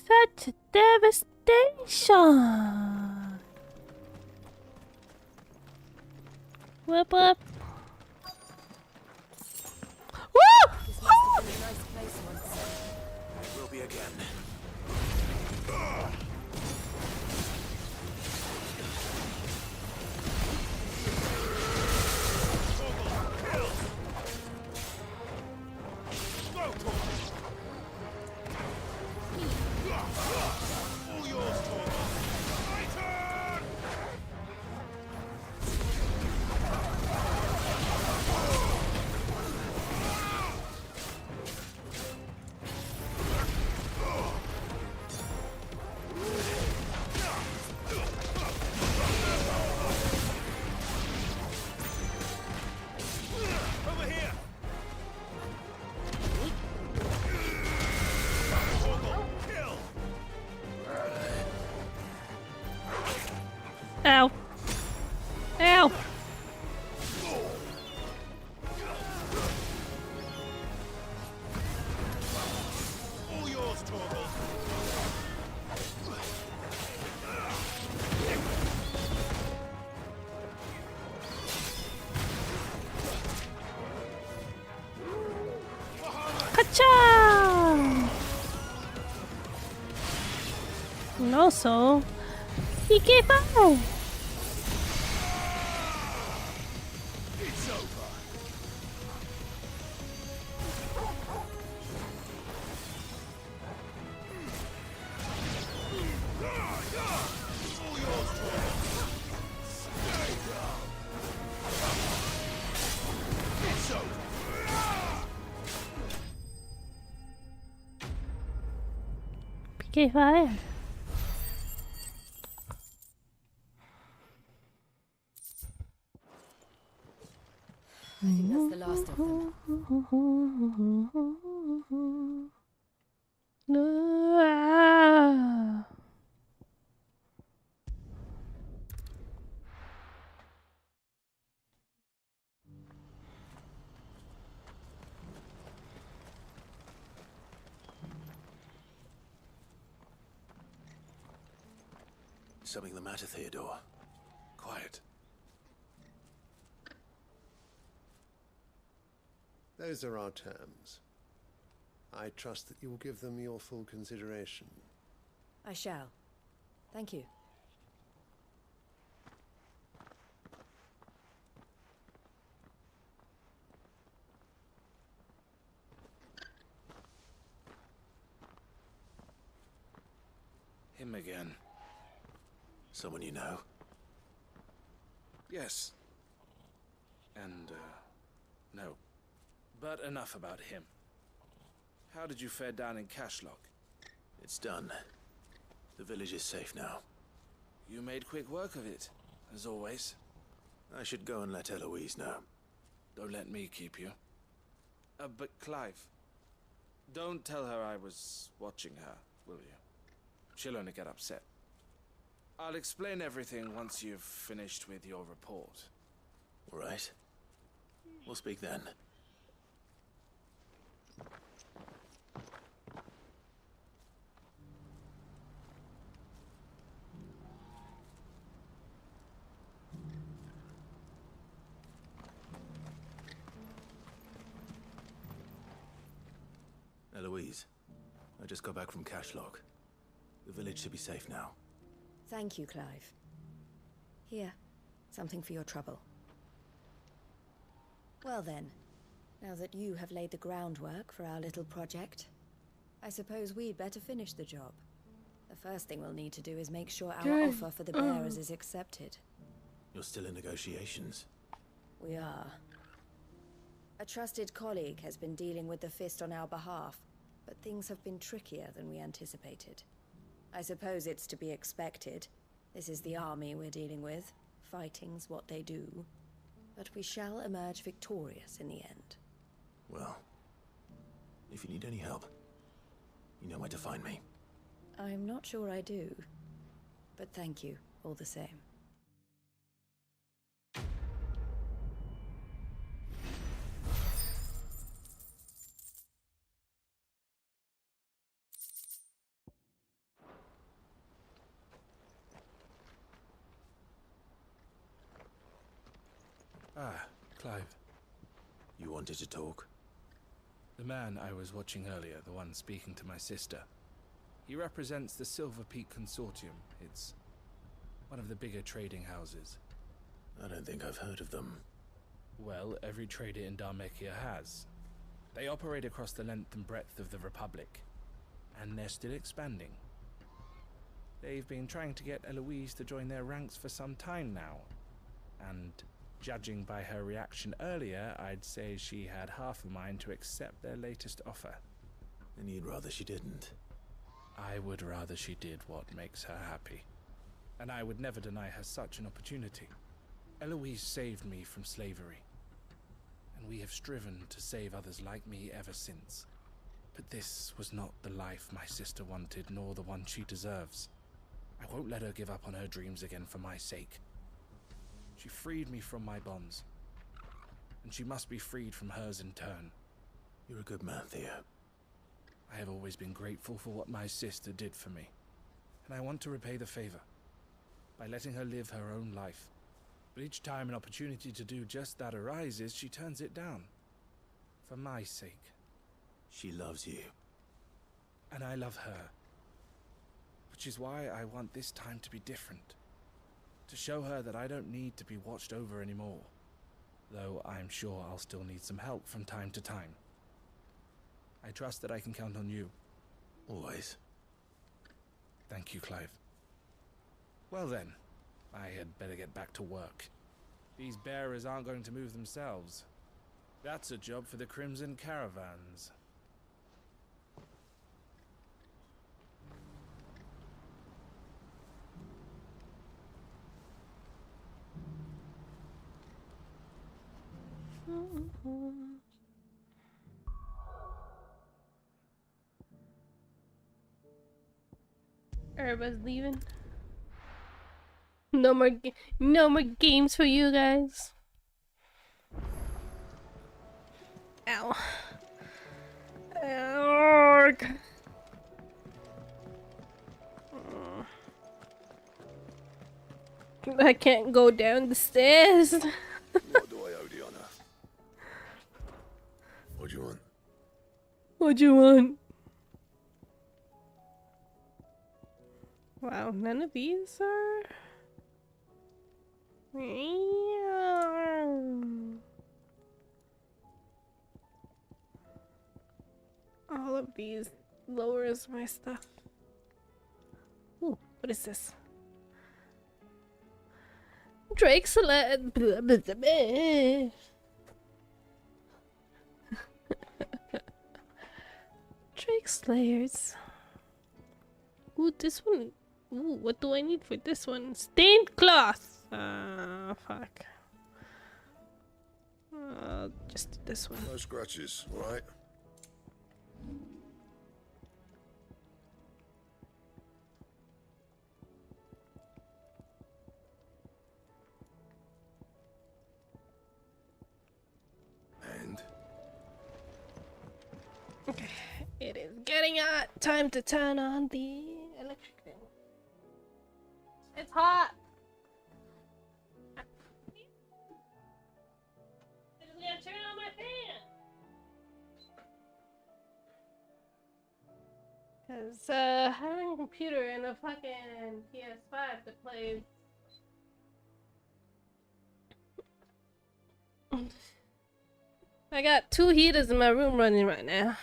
Such a devastation! Whip up! Woo! This must have been a nice place once. It will be again. Ow. Ow. All yours, Torgal. Ka-cha! And also, PK5! It's over. All yours, Torgal. Stay down. It's over. PK5. I think that's the last of them. No. Something the matter, Theodore? Quiet. Those are our terms. I trust that you will give them your full consideration. I shall. Thank you. Him again. Someone you know? Yes. And, no. But enough about him. How did you fare down in Cashlock? It's done. The village is safe now. You made quick work of it, as always. I should go and let Eloise know. Don't let me keep you. But Clive, don't tell her I was watching her, will you? She'll only get upset. I'll explain everything once you've finished with your report. All right. We'll speak then. Eloise, I just got back from Cashlock. The village should be safe now. Thank you, Clive. Here, something for your trouble. Well then, now that you have laid the groundwork for our little project, I suppose we'd better finish the job. The first thing we'll need to do is make sure our offer for the bearers is accepted. You're still in negotiations? We are. A trusted colleague has been dealing with the Fist on our behalf, but things have been trickier than we anticipated. I suppose it's to be expected. This is the army we're dealing with. Fighting's what they do. But we shall emerge victorious in the end. Well, if you need any help, you know where to find me. I'm not sure I do, but thank you all the same. Ah, Clive. You wanted to talk? The man I was watching earlier, the one speaking to my sister. He represents the Silver Peak Consortium. It's one of the bigger trading houses. I don't think I've heard of them. Well, every trader in Dharmekia has. They operate across the length and breadth of the Republic, and they're still expanding. They've been trying to get Eloise to join their ranks for some time now, and judging by her reaction earlier, I'd say she had half a mind to accept their latest offer. And you'd rather she didn't? I would rather she did what makes her happy. And I would never deny her such an opportunity. Eloise saved me from slavery, and we have striven to save others like me ever since. But this was not the life my sister wanted, nor the one she deserves. I won't let her give up on her dreams again for my sake. She freed me from my bonds, and she must be freed from hers in turn. You're a good man, Theo. I have always been grateful for what my sister did for me, and I want to repay the favor by letting her live her own life. But each time an opportunity to do just that arises, she turns it down. For my sake. She loves you. And I love her. Which is why I want this time to be different. To show her that I don't need to be watched over anymore. Though I'm sure I'll still need some help from time to time. I trust that I can count on you. Always. Thank you, Clive. Well then, I had better get back to work. These bearers aren't going to move themselves. That's a job for the Crimson Caravans. Everybody's leaving. No more games for you guys. Ow. Arrgh. I can't go down the stairs. What do I owe the honor? What do you want? What do you want? Wow, none of these are. All of these lowers my stuff. Ooh, what is this? Drake Select. Drake Slayers. Ooh, this one. Ooh, what do I need for this one? Stained cloth. Fuck. Just do this one. No scratches, all right? And? Okay, it is getting hot. Time to turn on the electric thing. It's hot. I just gotta turn on my fan. Cause having a computer and a fucking PS5 that plays. I got 2 heaters in my room running right now.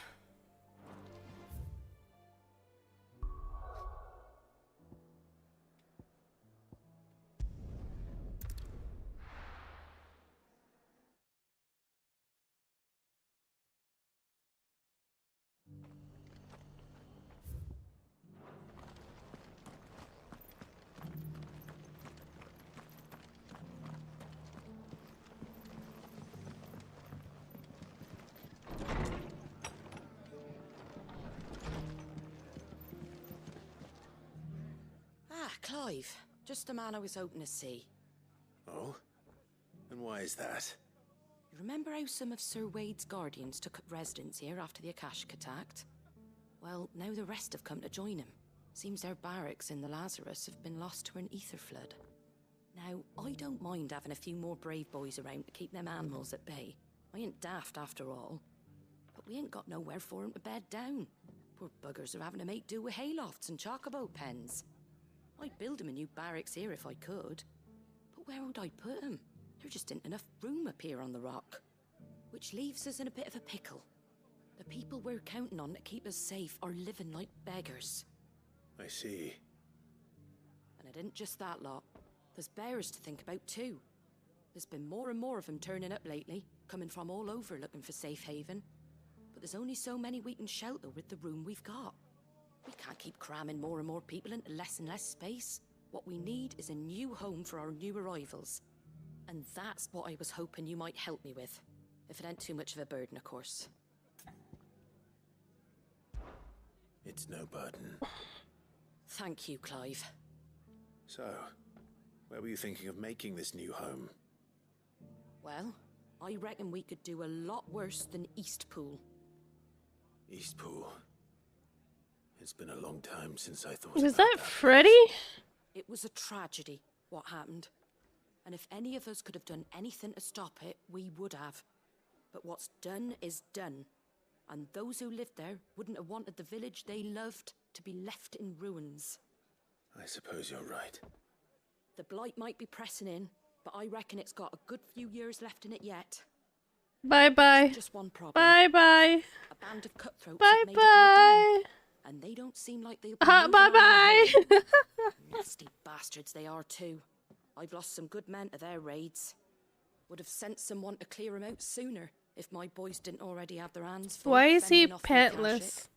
Clive, just the man I was hoping to see. Oh? And why is that? You remember how some of Sir Wade's guardians took up residence here after the Akashic attacked? Well, now the rest have come to join him. Seems their barracks in the Lazarus have been lost to an ether flood. Now, I don't mind having a few more brave boys around to keep them animals at bay. I ain't daft after all. But we ain't got nowhere for 'em to bed down. Poor buggers are having to make do with haylofts and chocobo pens. I'd build 'em a new barracks here if I could. But where would I put 'em? There just ain't enough room up here on the rock. Which leaves us in a bit of a pickle. The people we're counting on to keep us safe are living like beggars. I see. And it ain't just that lot. There's bears to think about too. There's been more and more of them turning up lately, coming from all over looking for safe haven. But there's only so many we can shelter with the room we've got. We can't keep cramming more and more people into less and less space. What we need is a new home for our new arrivals. And that's what I was hoping you might help me with. If it ain't too much of a burden, of course. It's no burden. Thank you, Clive. So, where were you thinking of making this new home? Well, I reckon we could do a lot worse than Eastpool. Eastpool. It's been a long time since I thought. Was that Freddy? It was a tragedy, what happened. And if any of us could have done anything to stop it, we would have. But what's done is done. And those who lived there wouldn't have wanted the village they loved to be left in ruins. I suppose you're right. The blight might be pressing in, but I reckon it's got a good few years left in it yet. Bye-bye. Just one problem. Bye-bye. A band of cutthroats Bye-bye. And they don't seem like they'll be bye-bye. Nasty bastards they are too. I've lost some good men to their raids. Would have sent someone to clear them out sooner if my boys didn't already have their hands full. Why is he fending off the Akashic. pantless?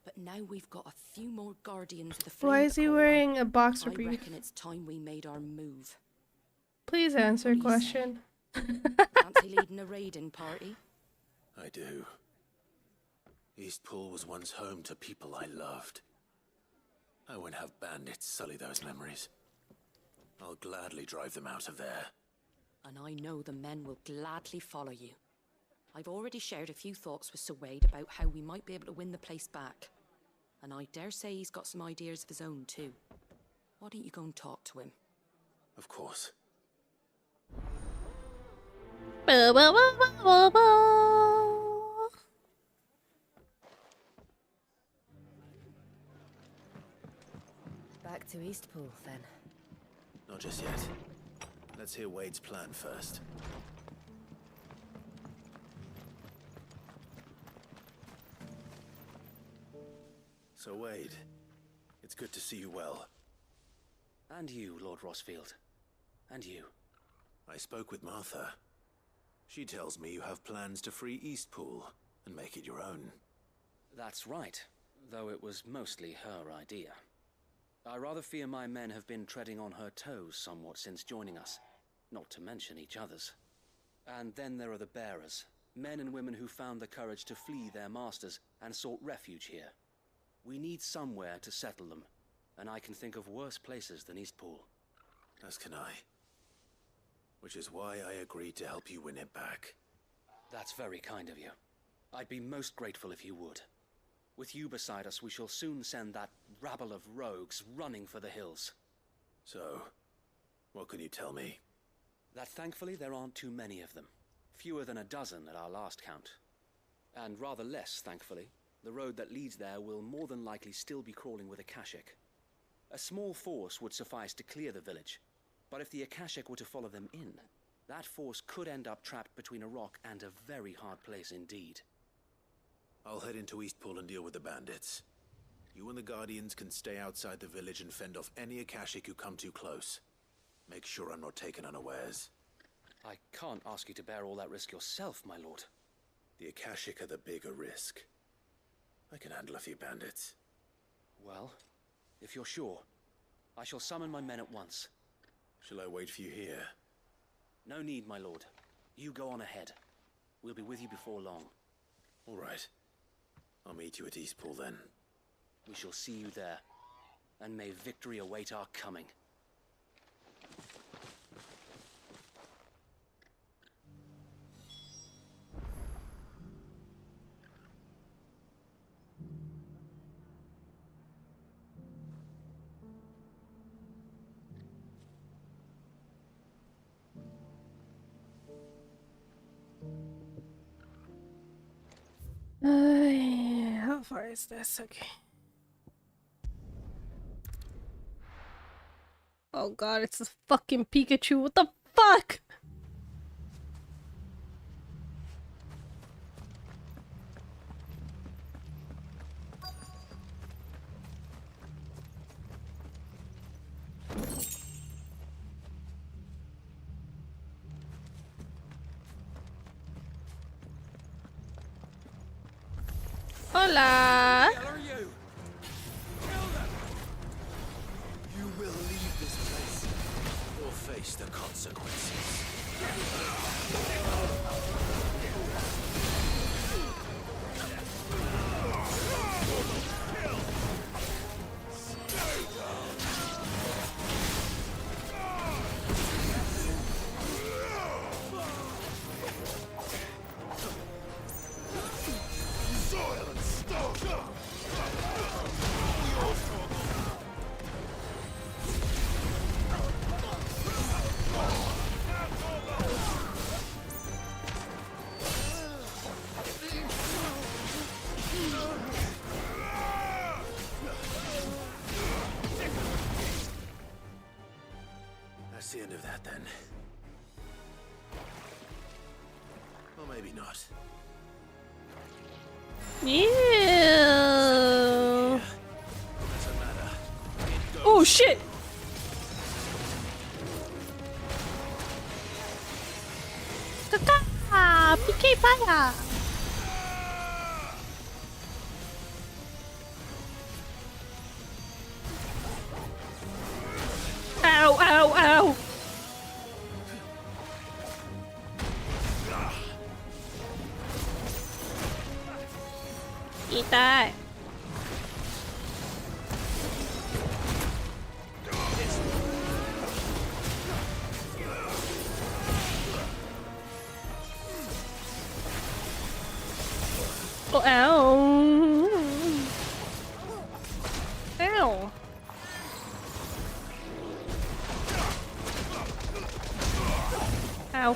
But now we've got a few more guardians of the flame. Why is he wearing a boxer I brief? reckon it's time we made our move. Please answer question. Fancy leading a raiding party? I do. Eastpool was once home to people I loved. I won't have bandits sully those memories. I'll gladly drive them out of there. And I know the men will gladly follow you. I've already shared a few thoughts with Sir Wade about how we might be able to win the place back. And I dare say he's got some ideas of his own too. Why don't you go and talk to him? Of course. Ba, ba, ba, ba, ba, ba. Back to Eastpool, then. Not just yet. Let's hear Wade's plan first. So, Wade, it's good to see you well. And you, Lord Rosfield. And you. I spoke with Martha. She tells me you have plans to free Eastpool and make it your own. That's right, though it was mostly her idea. I rather fear my men have been treading on her toes somewhat since joining us, not to mention each other's. And then there are the bearers, men and women who found the courage to flee their masters and sought refuge here. We need somewhere to settle them, and I can think of worse places than Eastpool. As can I. Which is why I agreed to help you win it back. That's very kind of you. I'd be most grateful if you would. With you beside us, we shall soon send that rabble of rogues running for the hills. So, what can you tell me? That thankfully there aren't too many of them. Fewer than a dozen at our last count. And rather less, thankfully, the road that leads there will more than likely still be crawling with Akashic. A small force would suffice to clear the village, but if the Akashic were to follow them in, that force could end up trapped between a rock and a very hard place indeed. I'll head into Eastpool and deal with the bandits. You and the Guardians can stay outside the village and fend off any Akashic who come too close. Make sure I'm not taken unawares. I can't ask you to bear all that risk yourself, my lord. The Akashic are the bigger risk. I can handle a few bandits. Well, if you're sure, I shall summon my men at once. Shall I wait for you here? No need, my lord. You go on ahead. We'll be with you before long. All right. I'll meet you at Eastpool then. We shall see you there, and may victory await our coming. How far is this? Okay. Oh god, it's a fucking Pikachu. What the fuck? Hola. You will leave this place or face the consequences. That's the end of that then. Or maybe not. Yeah. Oh shit. Kaka, PK fire. Ow, ow, ow. Eat that. Oh, ow. Ow. Ow.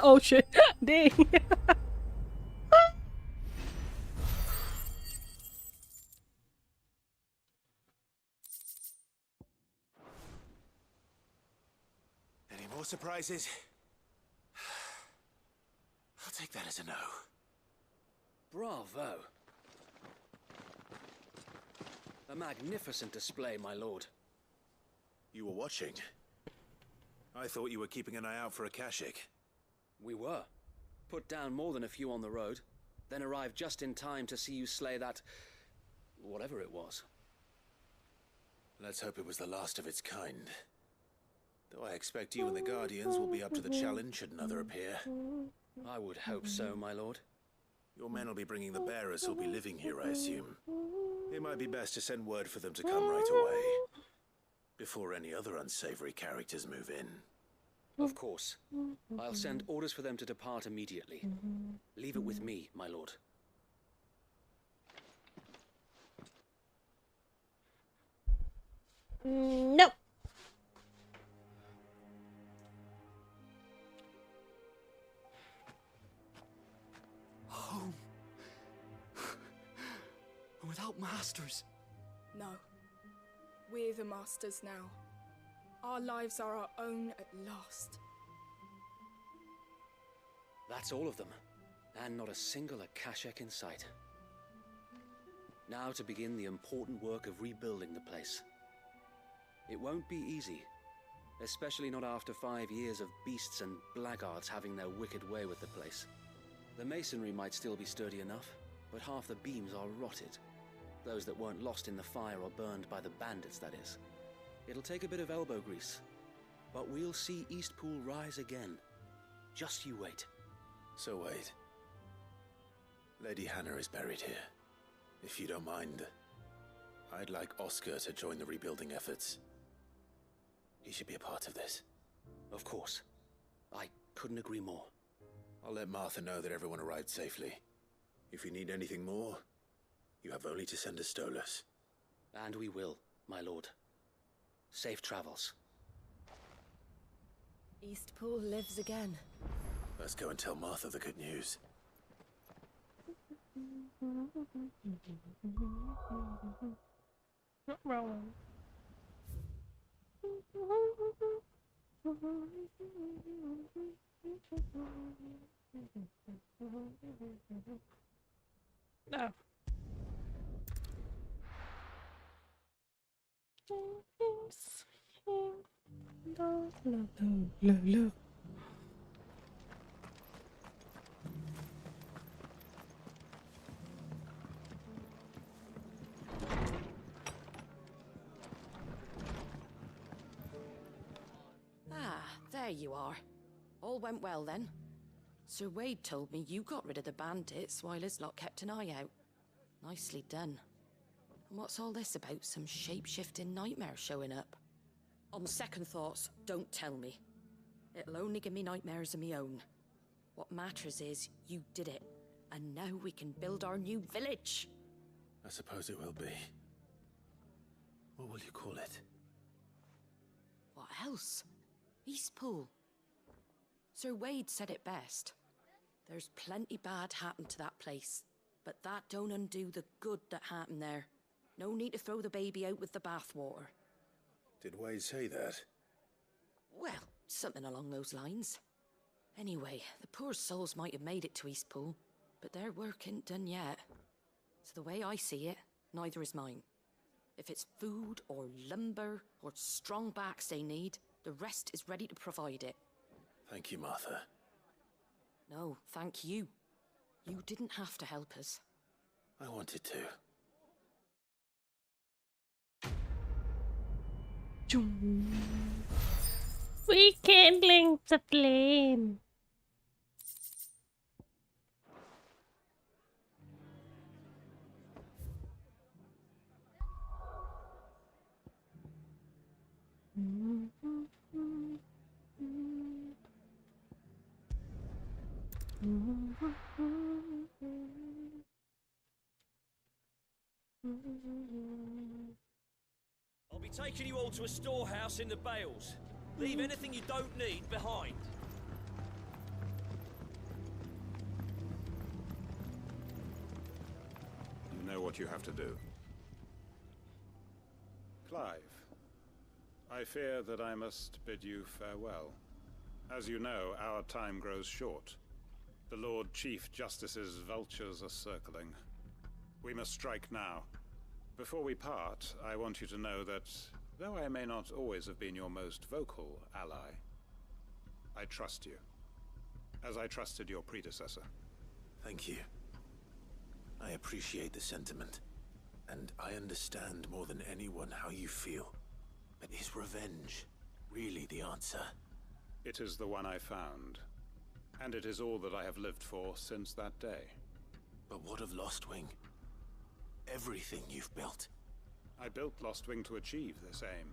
Oh shit. Dang. Any more surprises? I'll take that as a no. Bravo. A magnificent display, my lord. You were watching. I thought you were keeping an eye out for a Kashik. We were. Put down more than a few on the road, then arrived just in time to see you slay that... whatever it was. Let's hope it was the last of its kind. Though I expect you and the Guardians will be up to the challenge should another appear. I would hope so, my lord. Your men will be bringing the bearers who'll be living here, I assume. It might be best to send word for them to come right away, before any other unsavory characters move in. Of course. I'll send orders for them to depart immediately. Leave it with me, my lord. No. Home. Without masters. No. We're the masters now. Our lives are our own at last. That's all of them. And not a single Akashek in sight. Now to begin the important work of rebuilding the place. It won't be easy. Especially not after 5 years of beasts and blackguards having their wicked way with the place. The masonry might still be sturdy enough, but half the beams are rotted. Those that weren't lost in the fire or burned by the bandits, that is. It'll take a bit of elbow grease, but we'll see Eastpool rise again. Just you wait. So wait. Lady Hannah is buried here. If you don't mind, I'd like Oscar to join the rebuilding efforts. He should be a part of this. Of course. I couldn't agree more. I'll let Martha know that everyone arrived safely. If you need anything more, you have only to send a Stolas. And we will, my lord. Safe travels. Eastpool lives again. Let's go and tell Martha the good news. Not wrong. No. Ah, there you are. All went well then. Sir Wade told me you got rid of the bandits while his lot kept an eye out. Nicely done. And what's all this about some shape-shifting nightmare showing up? On second thoughts, don't tell me. It'll only give me nightmares of my own. What matters is you did it, and now we can build our new village. I suppose it will be. What will you call it? What else? Eastpool. Sir Wade said it best. There's plenty bad happened to that place, but that don't undo the good that happened there. No need to throw the baby out with the bathwater. Did Wade say that? Well, something along those lines. Anyway, the poor souls might have made it to Eastpool, but their work ain't done yet. So the way I see it, neither is mine. If it's food or lumber or strong backs they need, the rest is ready to provide it. Thank you, Martha. No, thank you. You didn't have to help us. I wanted to. Rekindling the flame. I'll be taking you all to a storehouse in the Bales. Leave anything you don't need behind. You know what you have to do. Clive, I fear that I must bid you farewell. As you know, our time grows short. The Lord Chief Justice's vultures are circling. We must strike now. Before we part, I want you to know that, though I may not always have been your most vocal ally, I trust you, as I trusted your predecessor. Thank you. I appreciate the sentiment, and I understand more than anyone how you feel. But is revenge really the answer? It is the one I found, and it is all that I have lived for since that day. But what of Lostwing? Everything you've built. I built Lostwing to achieve this aim.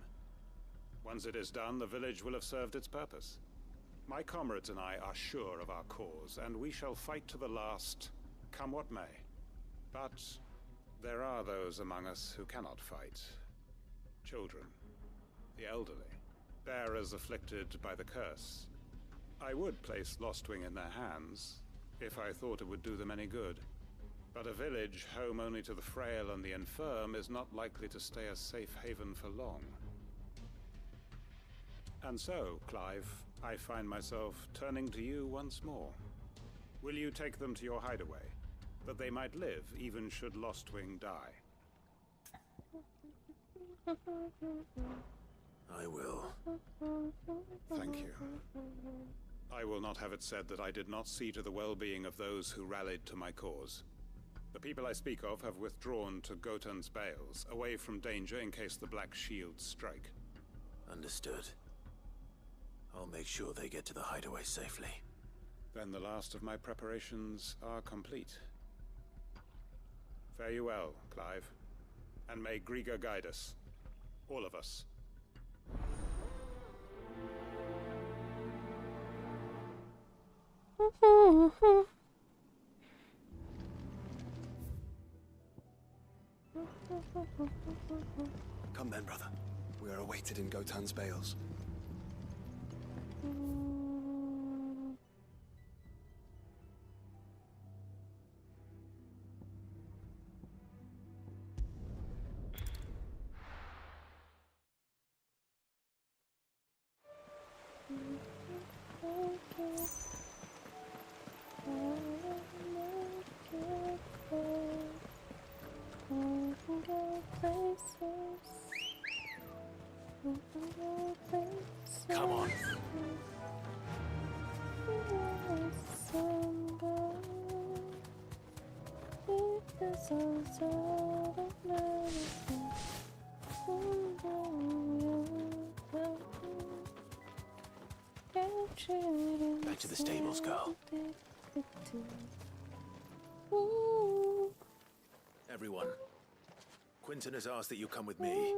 Once it is done, the village will have served its purpose. My comrades and I are sure of our cause, and we shall fight to the last, come what may. But there are those among us who cannot fight. Children, the elderly, bearers afflicted by the curse. I would place Lostwing in their hands, if I thought it would do them any good. But a village home only to the frail and the infirm is not likely to stay a safe haven for long. And so, Clive, I find myself turning to you once more. Will you take them to your hideaway, that they might live even should Lostwing die? I will. Thank you. I will not have it said that I did not see to the well-being of those who rallied to my cause. The people I speak of have withdrawn to Gotan's Bales, away from danger in case the Black Shields strike. Understood. I'll make sure they get to the hideaway safely. Then the last of my preparations are complete. Fare you well, Clive. And may Griga guide us. All of us. Come then, brother. We are awaited in Gotan's Bales. Come on. Back to the stables, girl. Everyone, Quentin has asked that you come with me.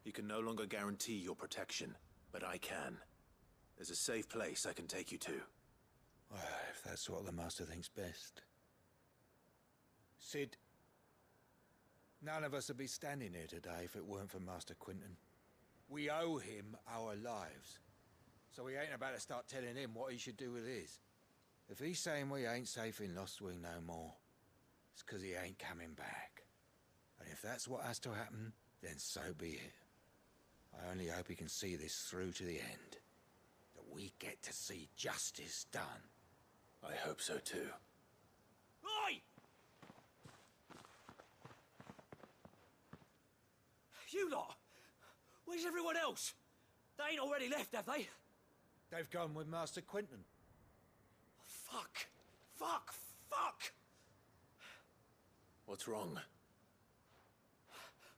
He can no longer guarantee your protection, but I can. There's a safe place I can take you to. Well, if that's what the Master thinks best. Sid, none of us would be standing here today if it weren't for Master Quentin. We owe him our lives. So we ain't about to start telling him what he should do with his. If he's saying we ain't safe in Lostwing no more, it's 'cause he ain't coming back. And if that's what has to happen, then so be it. I only hope he can see this through to the end. That we get to see justice done. I hope so too. Oi! You lot! Where's everyone else? They ain't already left, have they? They've gone with Master Quentin. Fuck! Fuck! Fuck! What's wrong?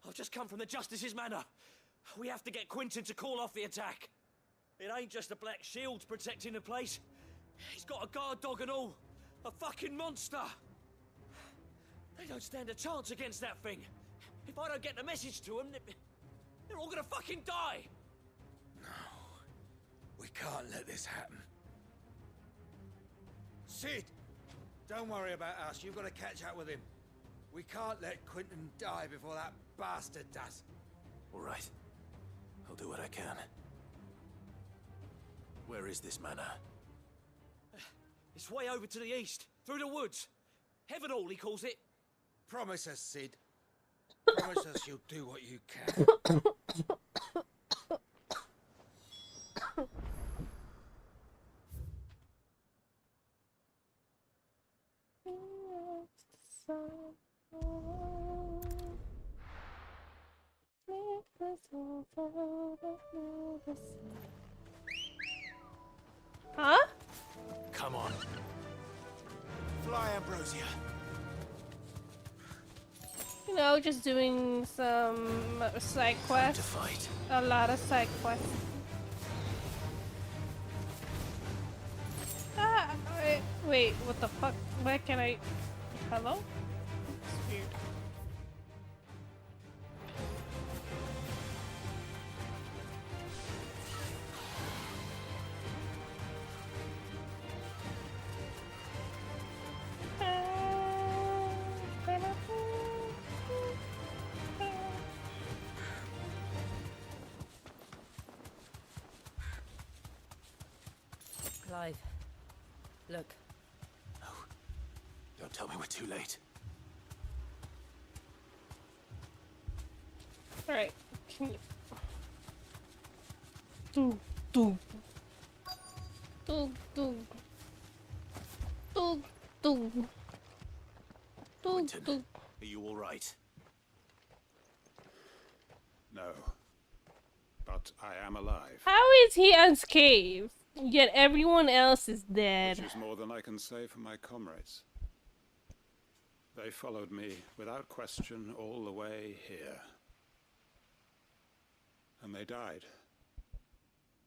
I've just come from the Justice's Manor. We have to get Quentin to call off the attack. It ain't just the Black Shields protecting the place. He's got a guard dog and all. A fucking monster. They don't stand a chance against that thing. If I don't get the message to them, they're all gonna fucking die. No. We can't let this happen. Sid! Don't worry about us. You've got to catch up with him. We can't let Quentin die before that bastard does. All right. I'll do what I can. Where is this manor? It's way over to the east, through the woods. Heaven Hall, he calls it. Promise us, Sid. Promise us you'll do what you can. Huh? Come on. Fly, Ambrosia. You know, just doing some side quests. Fight. A lot of side quests. Ah, wait, what the fuck? Where can I? Hello? It's weird. Clive, look. No. Don't tell me we're too late. Alright. Can you... Do. Do. Quentin, are you all right? No. But I am alive. How is he unscathed? Yet everyone else is dead. Which is more than I can say for my comrades. They followed me without question all the way here. And they died.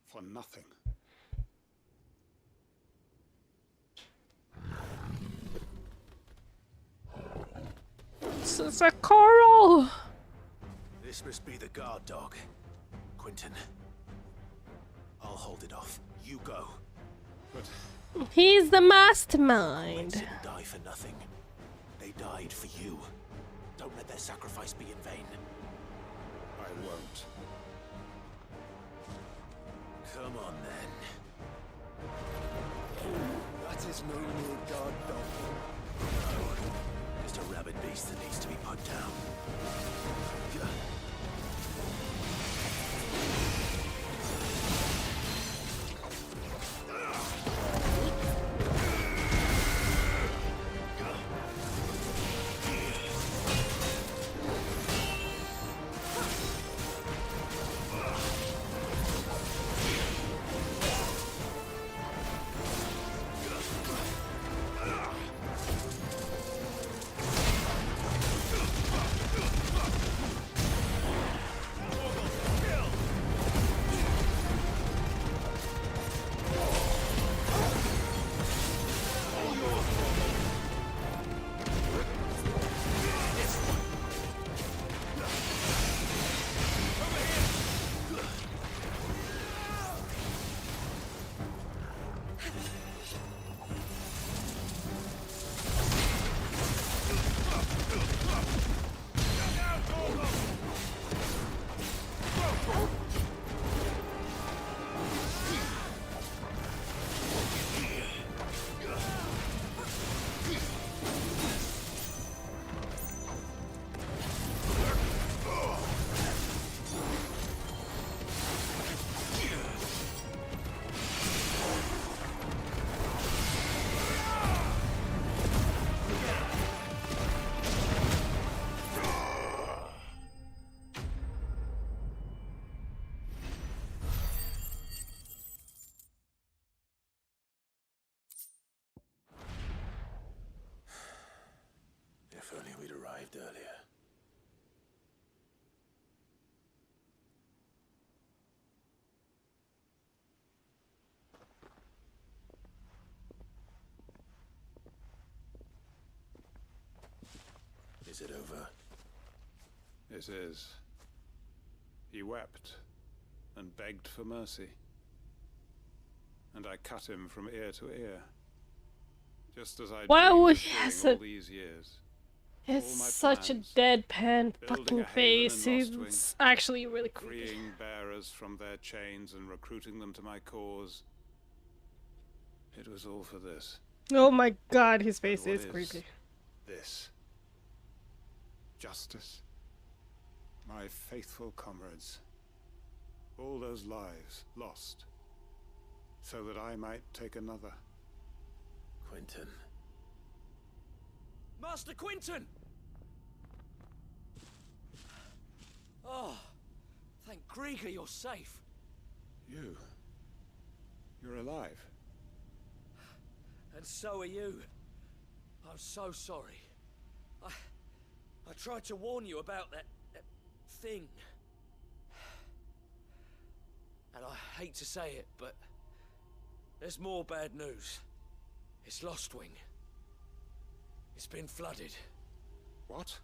For nothing. This is a coral! This must be the guard dog. Quentin. I'll hold it off. You go. But he's the mastermind. They didn't die for nothing. They died for you. Don't let their sacrifice be in vain. I won't. Come on then. That is no mere guard dog. No. Just a rabid beast that needs to be put down. arrived earlier. Is it over? It is. He wept and begged for mercy. And I cut him from ear to ear. Just as I Wow, dreamed he of has doing all these years. He has All my such a plans, deadpan building fucking a haven face. in He's Lostwing, actually really creepy. freeing bearers from their chains and recruiting them to my cause. It was all for this. Oh my god, his face But what is creepy. This. Justice. My faithful comrades. All those lives lost. So that I might take another. Quentin. Master Quentin! Oh, thank Grieger you're safe. You're alive. And so are you. I'm so sorry. I tried to warn you about that thing. And I hate to say it, but there's more bad news. It's Lostwing. It's been flooded. What?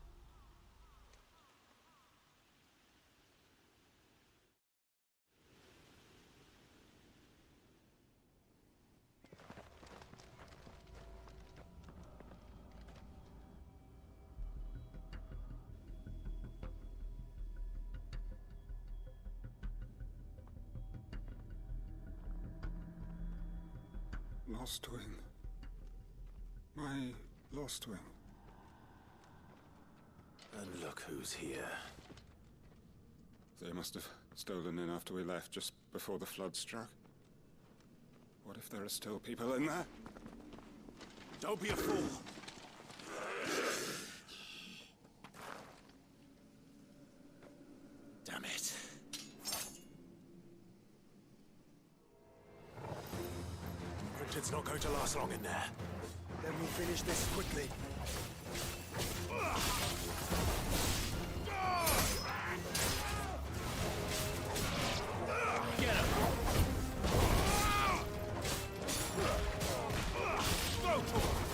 Lostwing. My Lostwing. And look who's here. They must have stolen in after we left, just before the flood struck. What if there are still people in there? Don't be a fool! Damn it. Quentin's not going to last long in there. Then we'll finish this quickly. Get him! Go for it!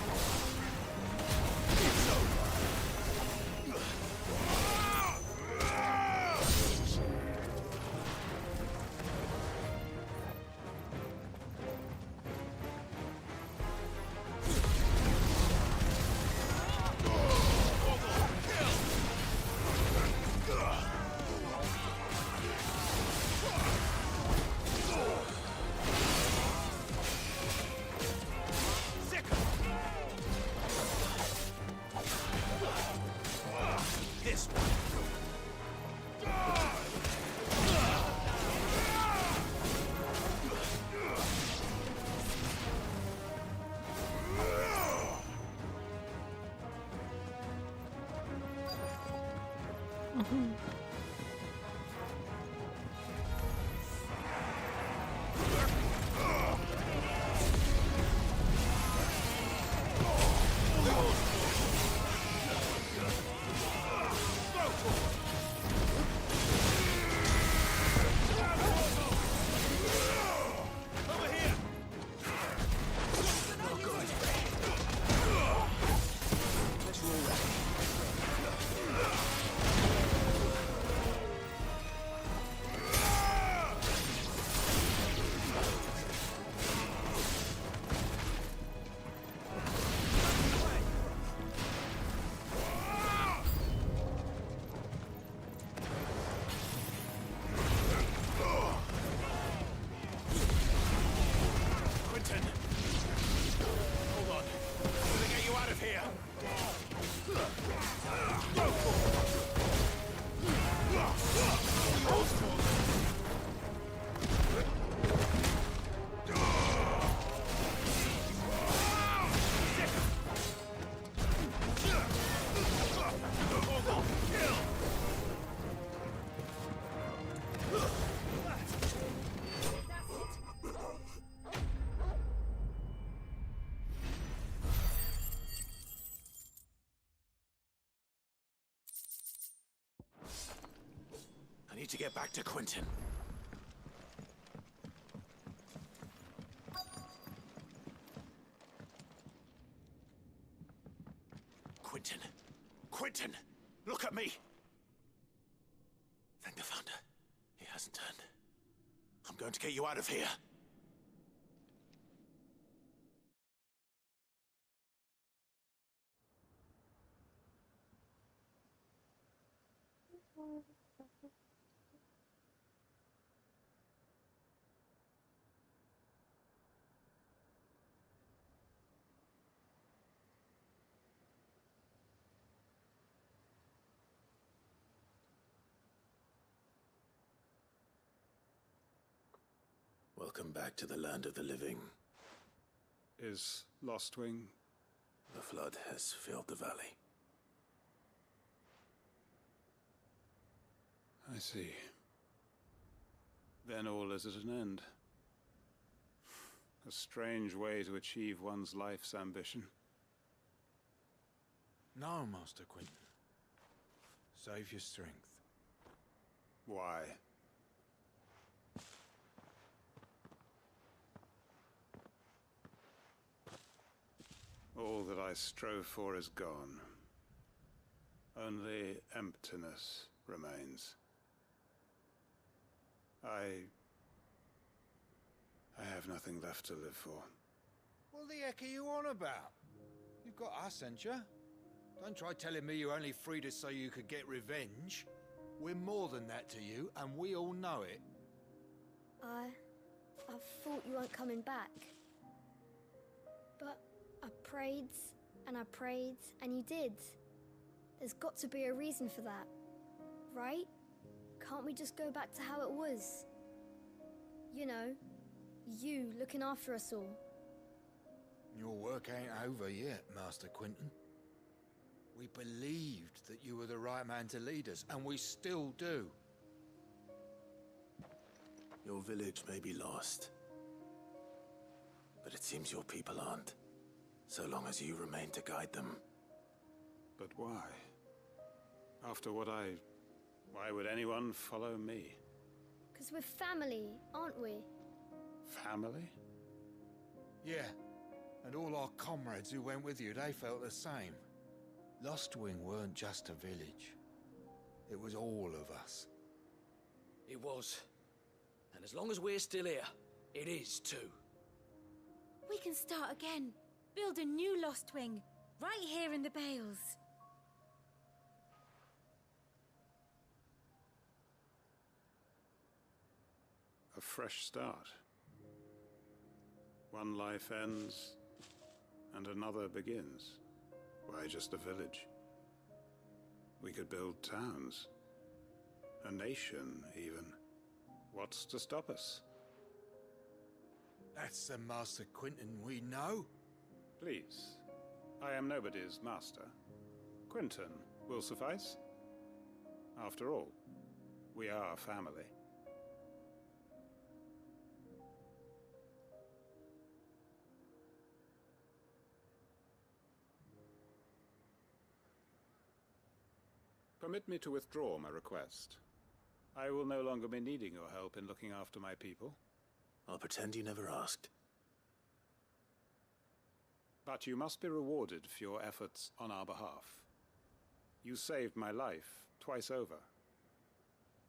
to get back to Quentin. Quentin! Quentin! Look at me! Thank the Founder. He hasn't turned. I'm going to get you out of here. Welcome back to the land of the living. Is Lostwing? The flood has filled the valley. I see. Then all is at an end. A strange way to achieve one's life's ambition. No, Master Quentin. Save your strength. Why? All that I strove for is gone. Only emptiness remains. I have nothing left to live for. What the heck are you on about? You've got us, ain't you? Don't try telling me you only freed us so you could get revenge. We're more than that to you, and we all know it. I thought you weren't coming back. But I prayed, and you did. There's got to be a reason for that, right? Can't we just go back to how it was? You know, you looking after us all. Your work ain't over yet, Master Quentin. We believed that you were the right man to lead us, and we still do. Your village may be lost, but it seems your people aren't, so long as you remain to guide them. But why? After what why would anyone follow me? 'Cause we're family, aren't we? Family? Yeah, and all our comrades who went with you, they felt the same. Lostwing weren't just a village. It was all of us. It was. And as long as we're still here, it is too. We can start again. Build a new Lostwing, right here in the Bales. A fresh start. One life ends, and another begins. Why just a village? We could build towns. A nation, even. What's to stop us? That's the Master Quentin we know. Please. I am nobody's master. Quentin will suffice. After all, we are family. Permit me to withdraw my request. I will no longer be needing your help in looking after my people. I'll pretend you never asked. But you must be rewarded for your efforts on our behalf. You saved my life twice over.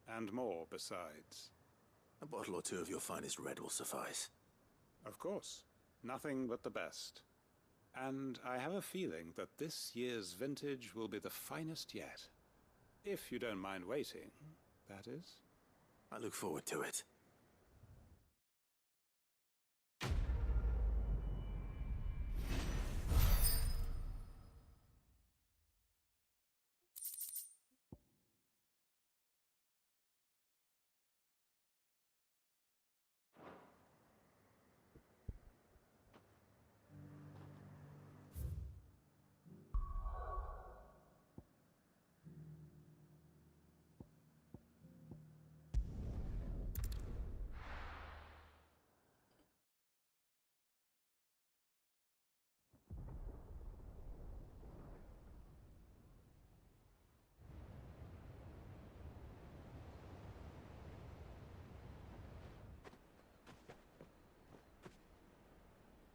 And more besides. A bottle or two of your finest red will suffice. Of course. Nothing but the best. And I have a feeling that this year's vintage will be the finest yet. If you don't mind waiting, that is. I look forward to it.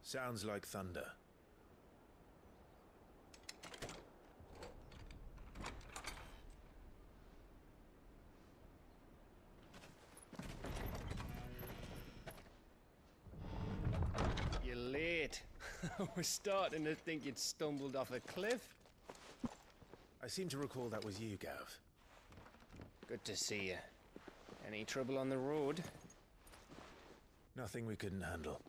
Sounds like thunder. You're late. We're starting to think you'd stumbled off a cliff. I seem to recall that was you, Gav. Good to see you. Any trouble on the road? Nothing we couldn't handle.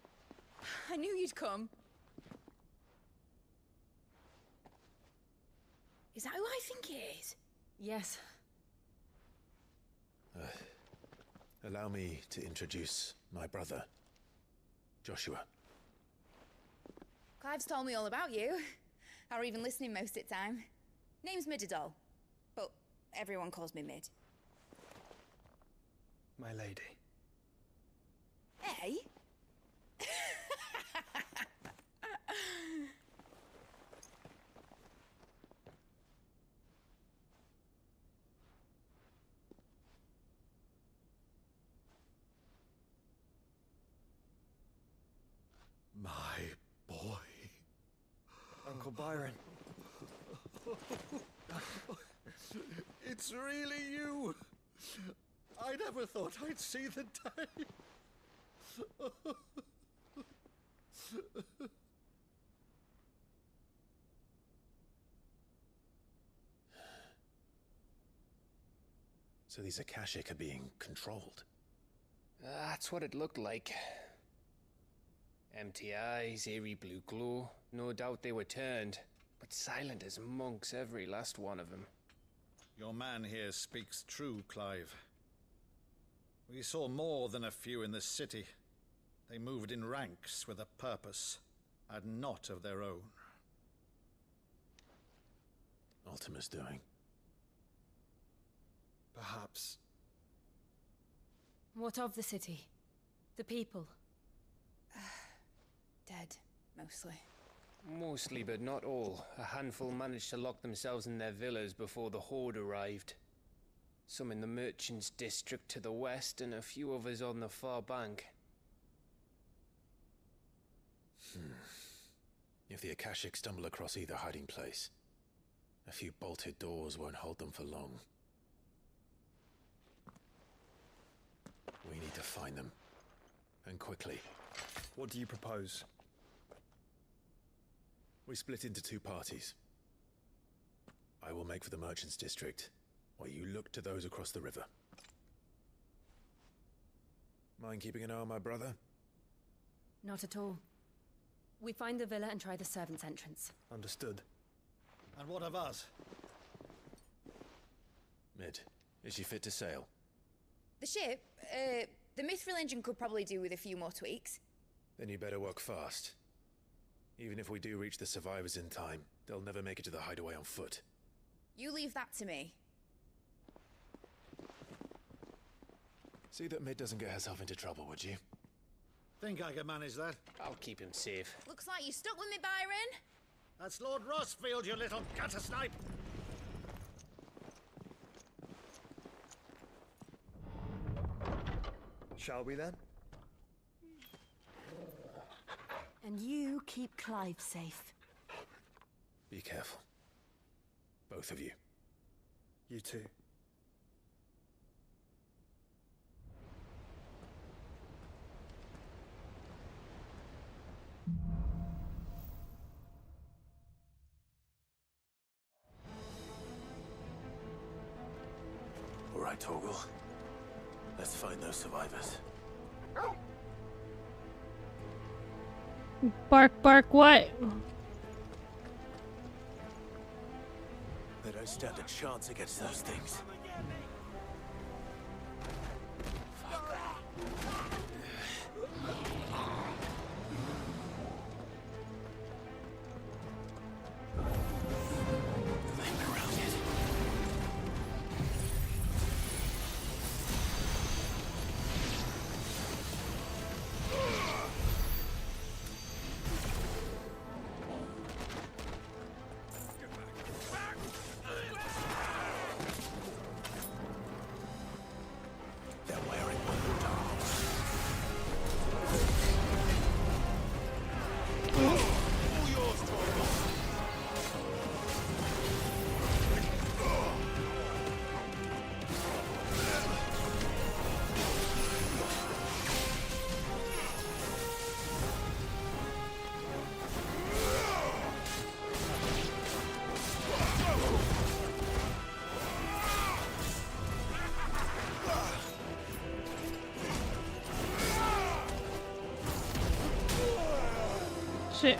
I knew you'd come. Is that who I think it is? Yes. Allow me to introduce my brother, Joshua. Clive's told me all about you. Or even listening most of the time. Name's Midadol, but everyone calls me Mid. My lady. Hey? My boy. Uncle Byron. It's really you. I never thought I'd see the day. So these Akashic are being controlled? That's what it looked like. Empty eyes, eerie blue glow. No doubt they were turned, but silent as monks, every last one of them. Your man here speaks true, Clive. We saw more than a few in the city. They moved in ranks with a purpose, and not of their own. Ultima's doing. Perhaps. What of the city? The people? Dead, mostly. Mostly, but not all. A handful managed to lock themselves in their villas before the Horde arrived. Some in the Merchants' District to the west, and a few others on the far bank. If the Akashic stumble across either hiding place, a few bolted doors won't hold them for long. We need to find them. And quickly. What do you propose? We split into two parties. I will make for the Merchants' District, while you look to those across the river. Mind keeping an eye on my brother? Not at all. We find the villa and try the servants' entrance. Understood. And what of us? Mid, is she fit to sail? The ship? The Mithril engine could probably do with a few more tweaks. Then you better work fast. Even if we do reach the survivors in time, they'll never make it to the hideaway on foot. You leave that to me. See that Mid doesn't get herself into trouble, would you? Think I can manage that? I'll keep him safe. Looks like you stuck with me, Byron. That's Lord Rossfield, you little gutter snipe! Shall we then? And you keep Clive safe. Be careful. Both of you. You too. All right, Torgal. Let's find those survivors. Bark, bark, what? They don't stand a chance against those things. Shit.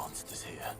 monsters here.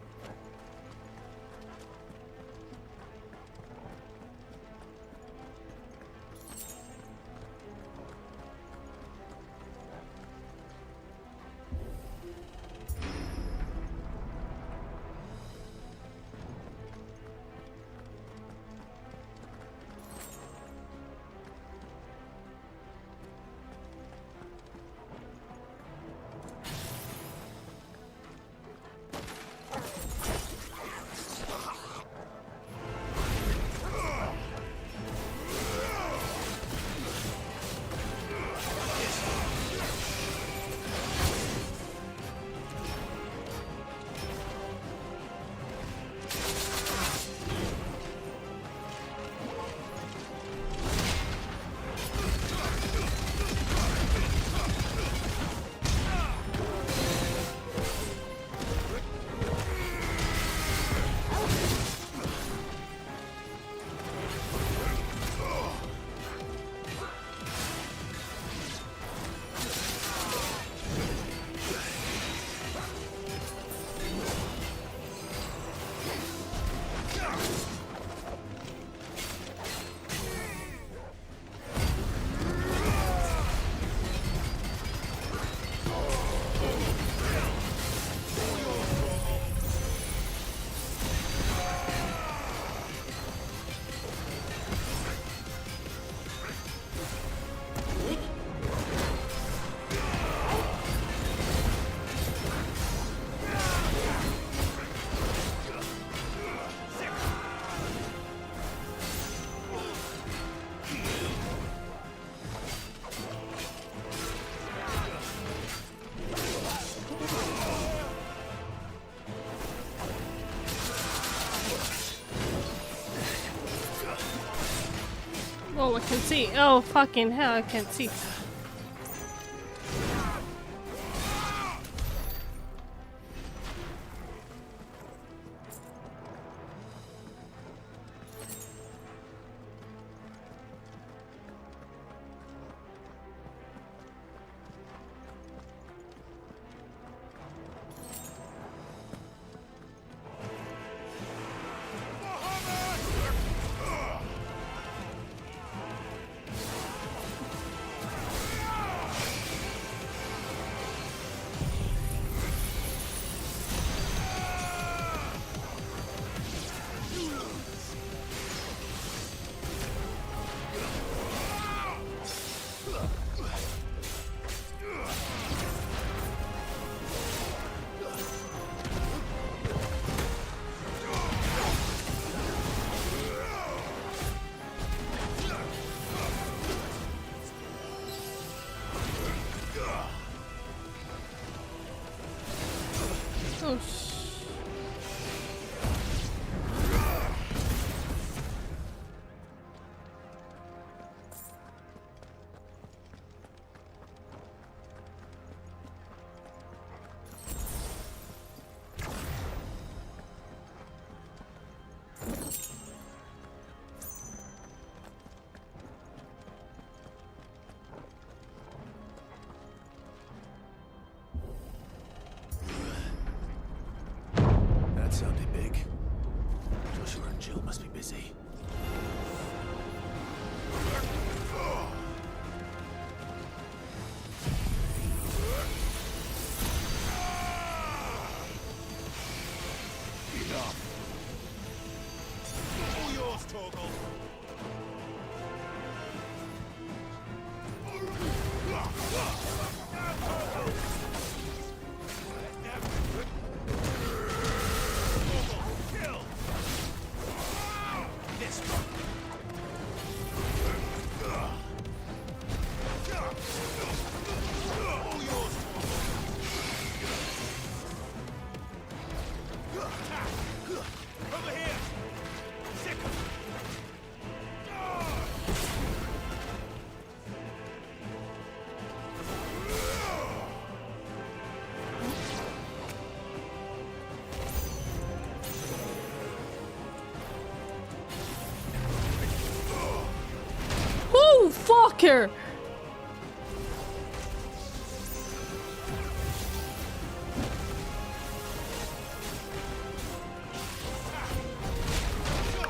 Oh, I can see. Oh, fucking hell, I can see. That sounded big. Joshua and Jill must be busy. Enough. All yours, Torgal. Over here! Sick! Oh, fucker!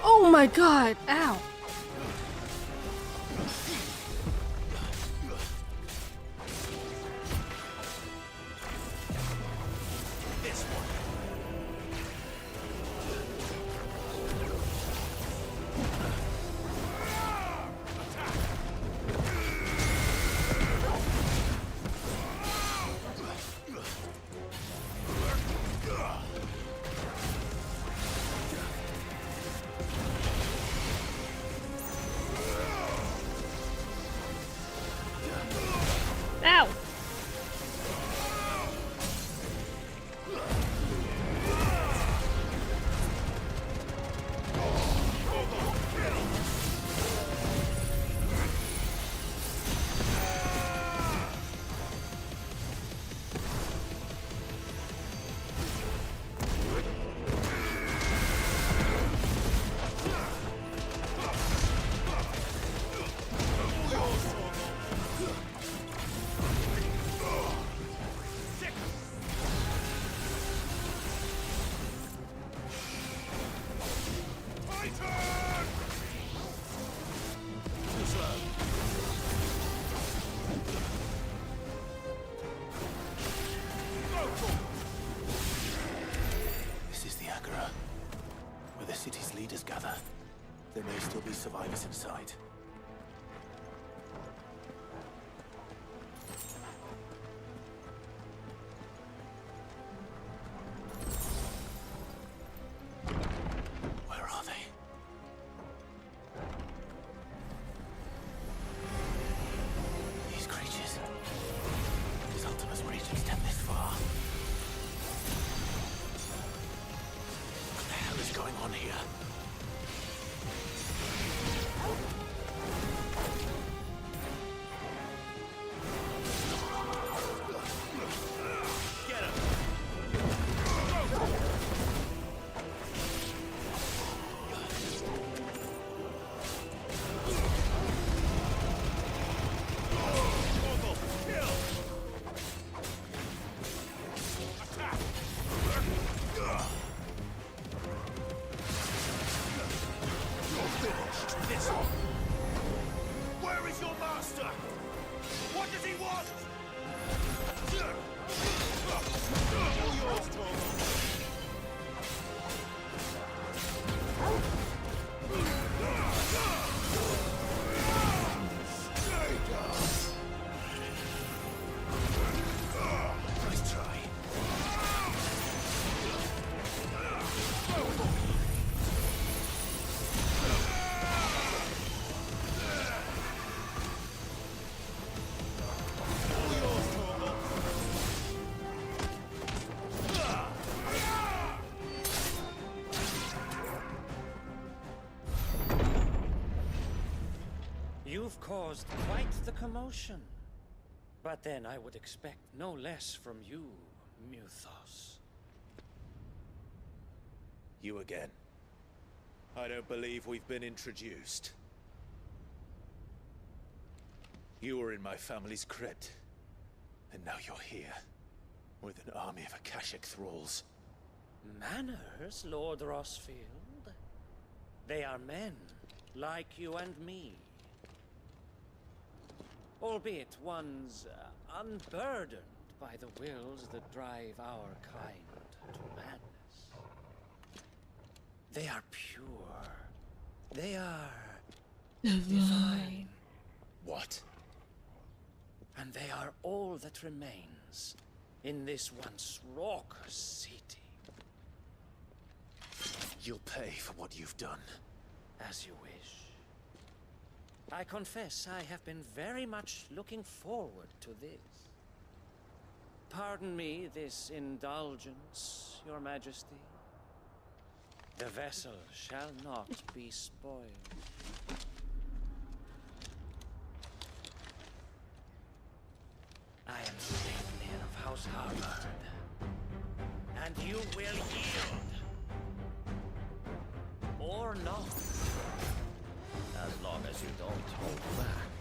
Oh my god, ow. This one. Ow! This is the Agora, where the city's leaders gather. There may still be survivors inside. Where are they? These creatures. These Ultimus regions tend this far. What the hell is going on here? Get him! Where is your master? What does he want? All yours, Torgal. Nice try. All yours, Torgal. You've caused quite the commotion. But then I would expect no less from you, Muthos. You again. I don't believe we've been introduced. You were in my family's crypt, and now you're here, with an army of Akashic thralls. Manners, Lord Rossfield? They are men, like you and me. Albeit ones unburdened by the wills that drive our kind to madness. They are pure. They are divine. What? And they are all that remains in this once raucous city. You'll pay for what you've done. As you wish. I confess I have been very much looking forward to this. Pardon me this indulgence, Your Majesty. The vessel shall not be spoiled. I am Saintnir of House Harvard, and you will yield. Or not. As long as you don't hold back.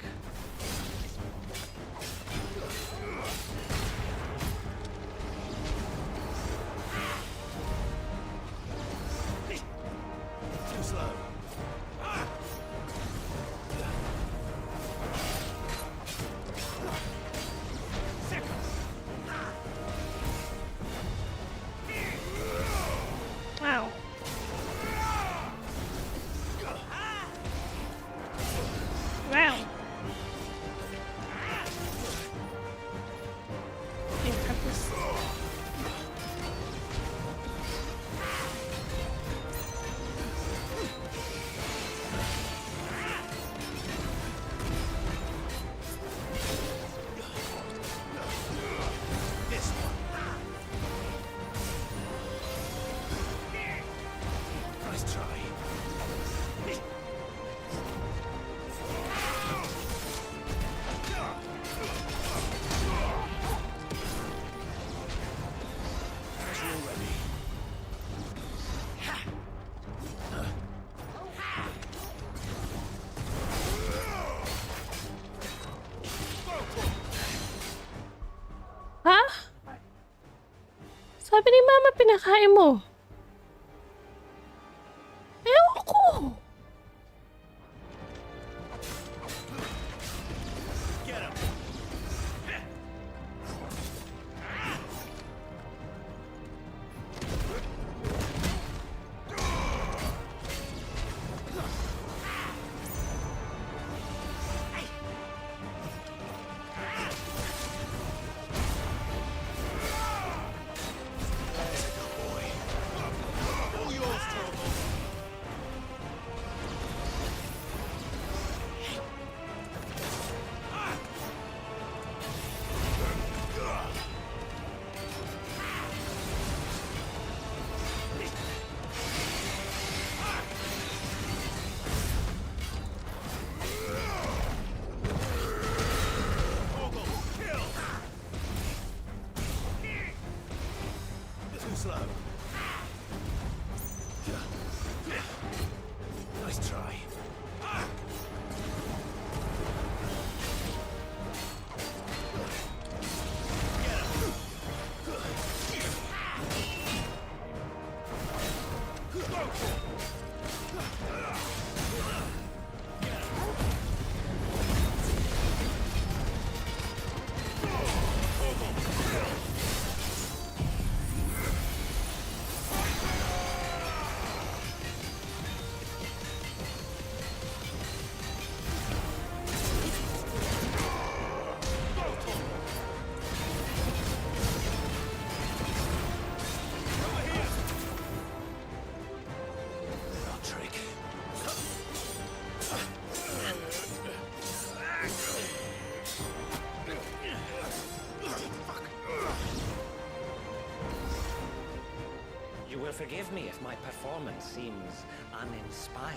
Too slow. Wow. Wow. Nice try. Ha? Sabi ni Mama, pinakain mo. Ewan ko. Get him. Slow. Nice try. You will forgive me if my performance seems uninspired.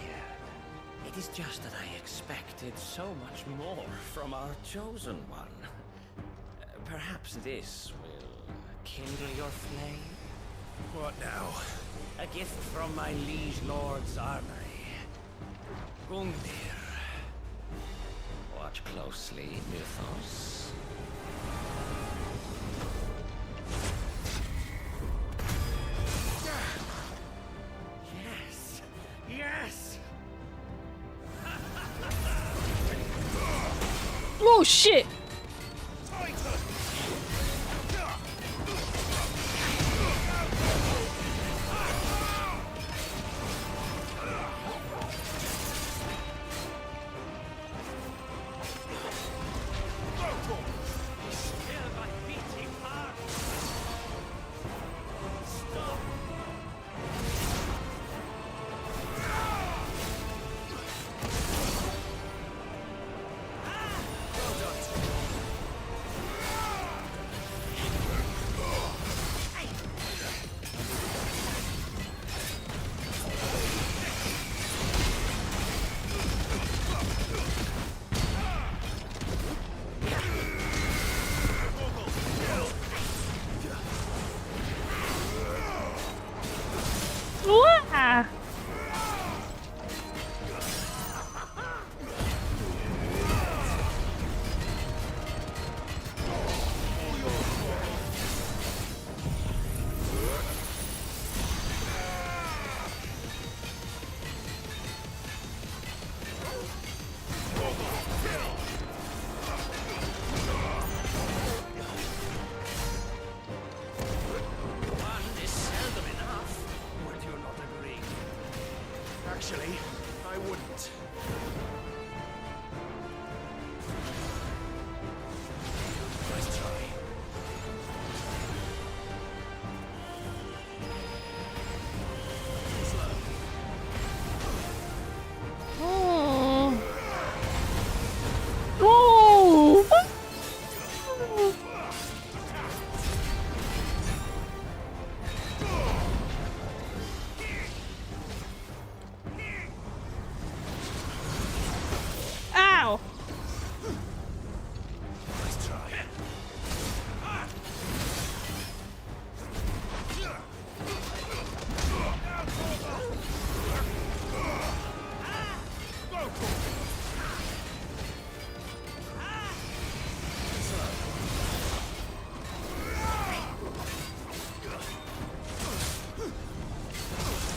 It is just that I expected so much more from our chosen one. Perhaps this will kindle your flame? What now? A gift from my liege lord's armory. Gungnir. Watch closely, Mythos. Yes! Yes! Oh shit! Wah! One is seldom enough. Would you not agree? Actually, I wouldn't. Nice try. Oh. Oh. Ow. Nice try.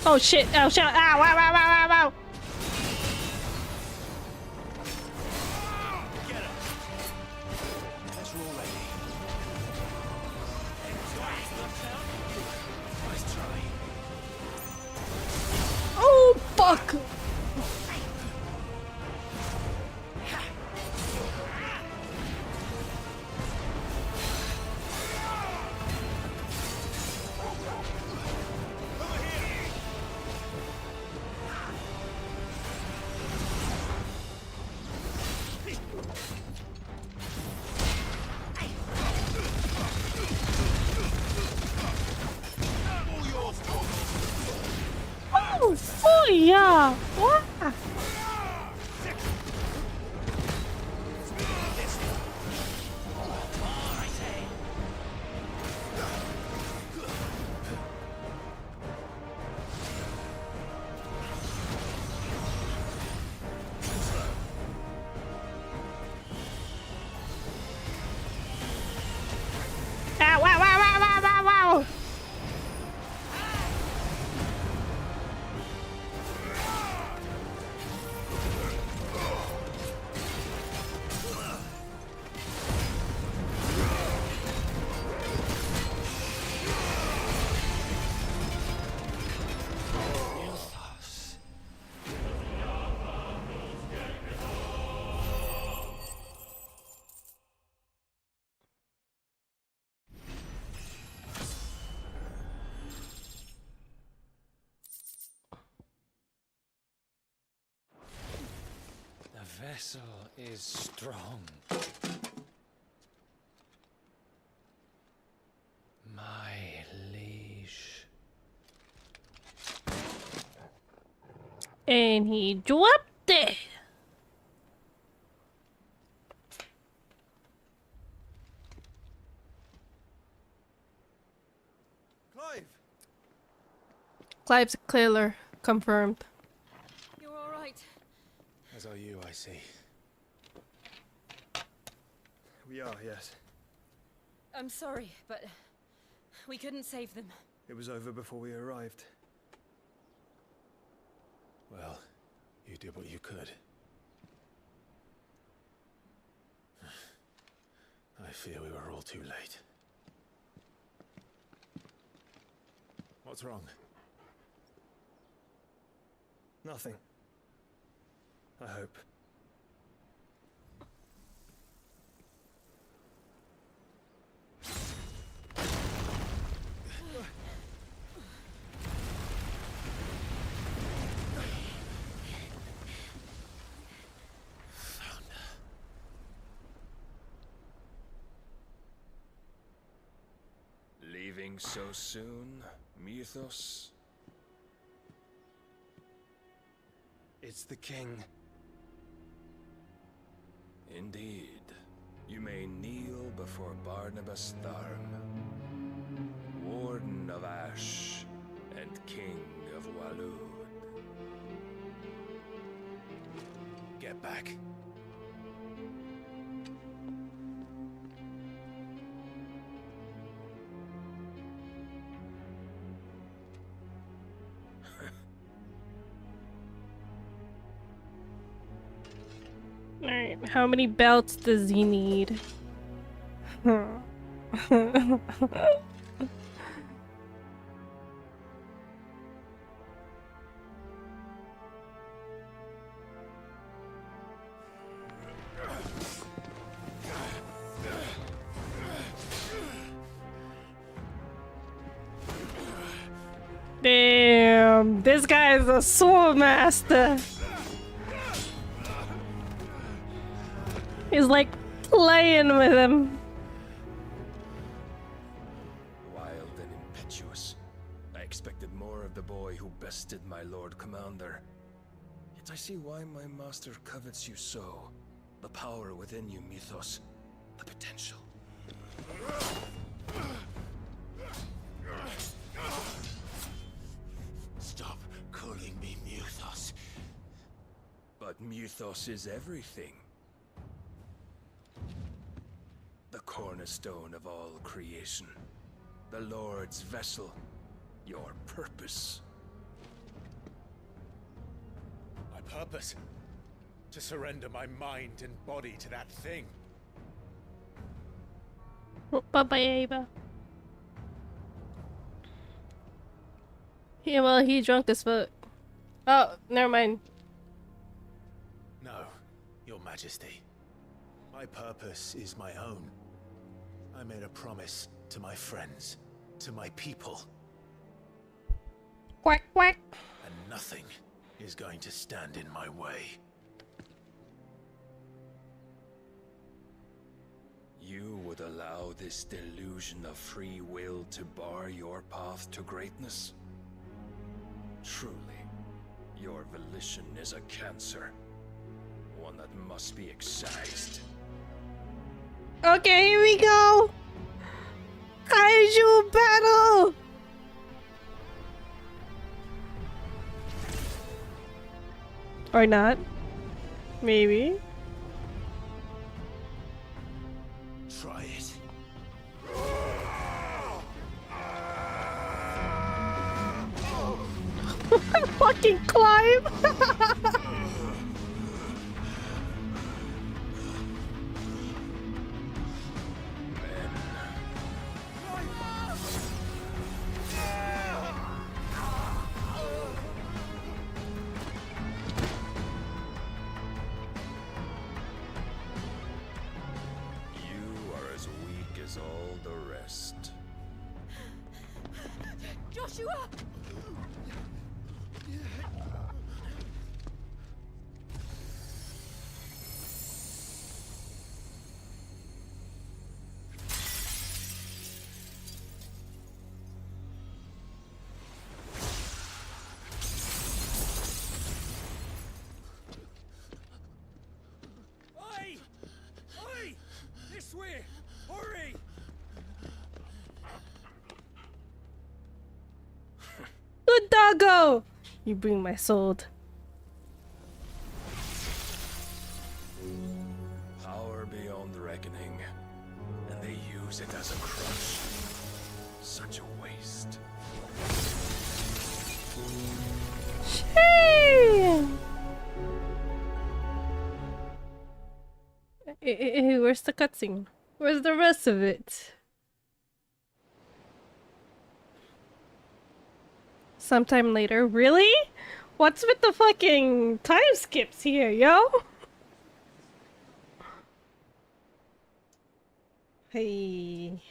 Oh shit! Oh shit! Ow! Ow! Ow! Ow! Ow! Ow! Let's roll ready. Nice try. Oh fuck! Oh, oh yeah! What? Ow! Ow! Ow! Ow! Ow! Ow! Ow! The vessel is strong. My liege. And he dropped Dead. Clive! Clive's a killer. Confirmed. You're all right. As are you, I see. We are, yes. I'm sorry, but we couldn't save them. It was over before we arrived. Well, you did what you could. I fear we were all too late. What's wrong? Nothing. I hope. Leaving so soon, Mythos? It's the king. Indeed. You may kneel before Barnabas Tharm, Warden of Ash and King of Waloed. Get back. Alright, how many belts does he need? Damn, this guy is a sword master. He's like playing with him. Wild and impetuous. I expected more of the boy who bested my Lord Commander. Yet I see why my master covets you so. The power within you, Mythos. The potential. Stop calling me Mythos. But Mythos is everything. The cornerstone of all creation. The Lord's vessel. Your purpose. My purpose? To surrender my mind and body to that thing. Bye-bye, Ava. Yeah, well, he drunk as fuck. Oh, never mind. No, Your Majesty. My purpose is my own. I made a promise to my friends, to my people. Quack, quack. And nothing is going to stand in my way. You would allow this delusion of free will to bar your path to greatness? Truly, your volition is a cancer. One that must be excised. Okay, here we go. Kaiju battle. Or not. Maybe. Try it. Fucking climb. All the rest. Joshua! You bring my sword. Power beyond reckoning, and they use it as a crutch. Such a waste. Where's the cutscene? Where's the rest of it? Sometime later. Really? What's with the fucking time skips here, yo? Hey.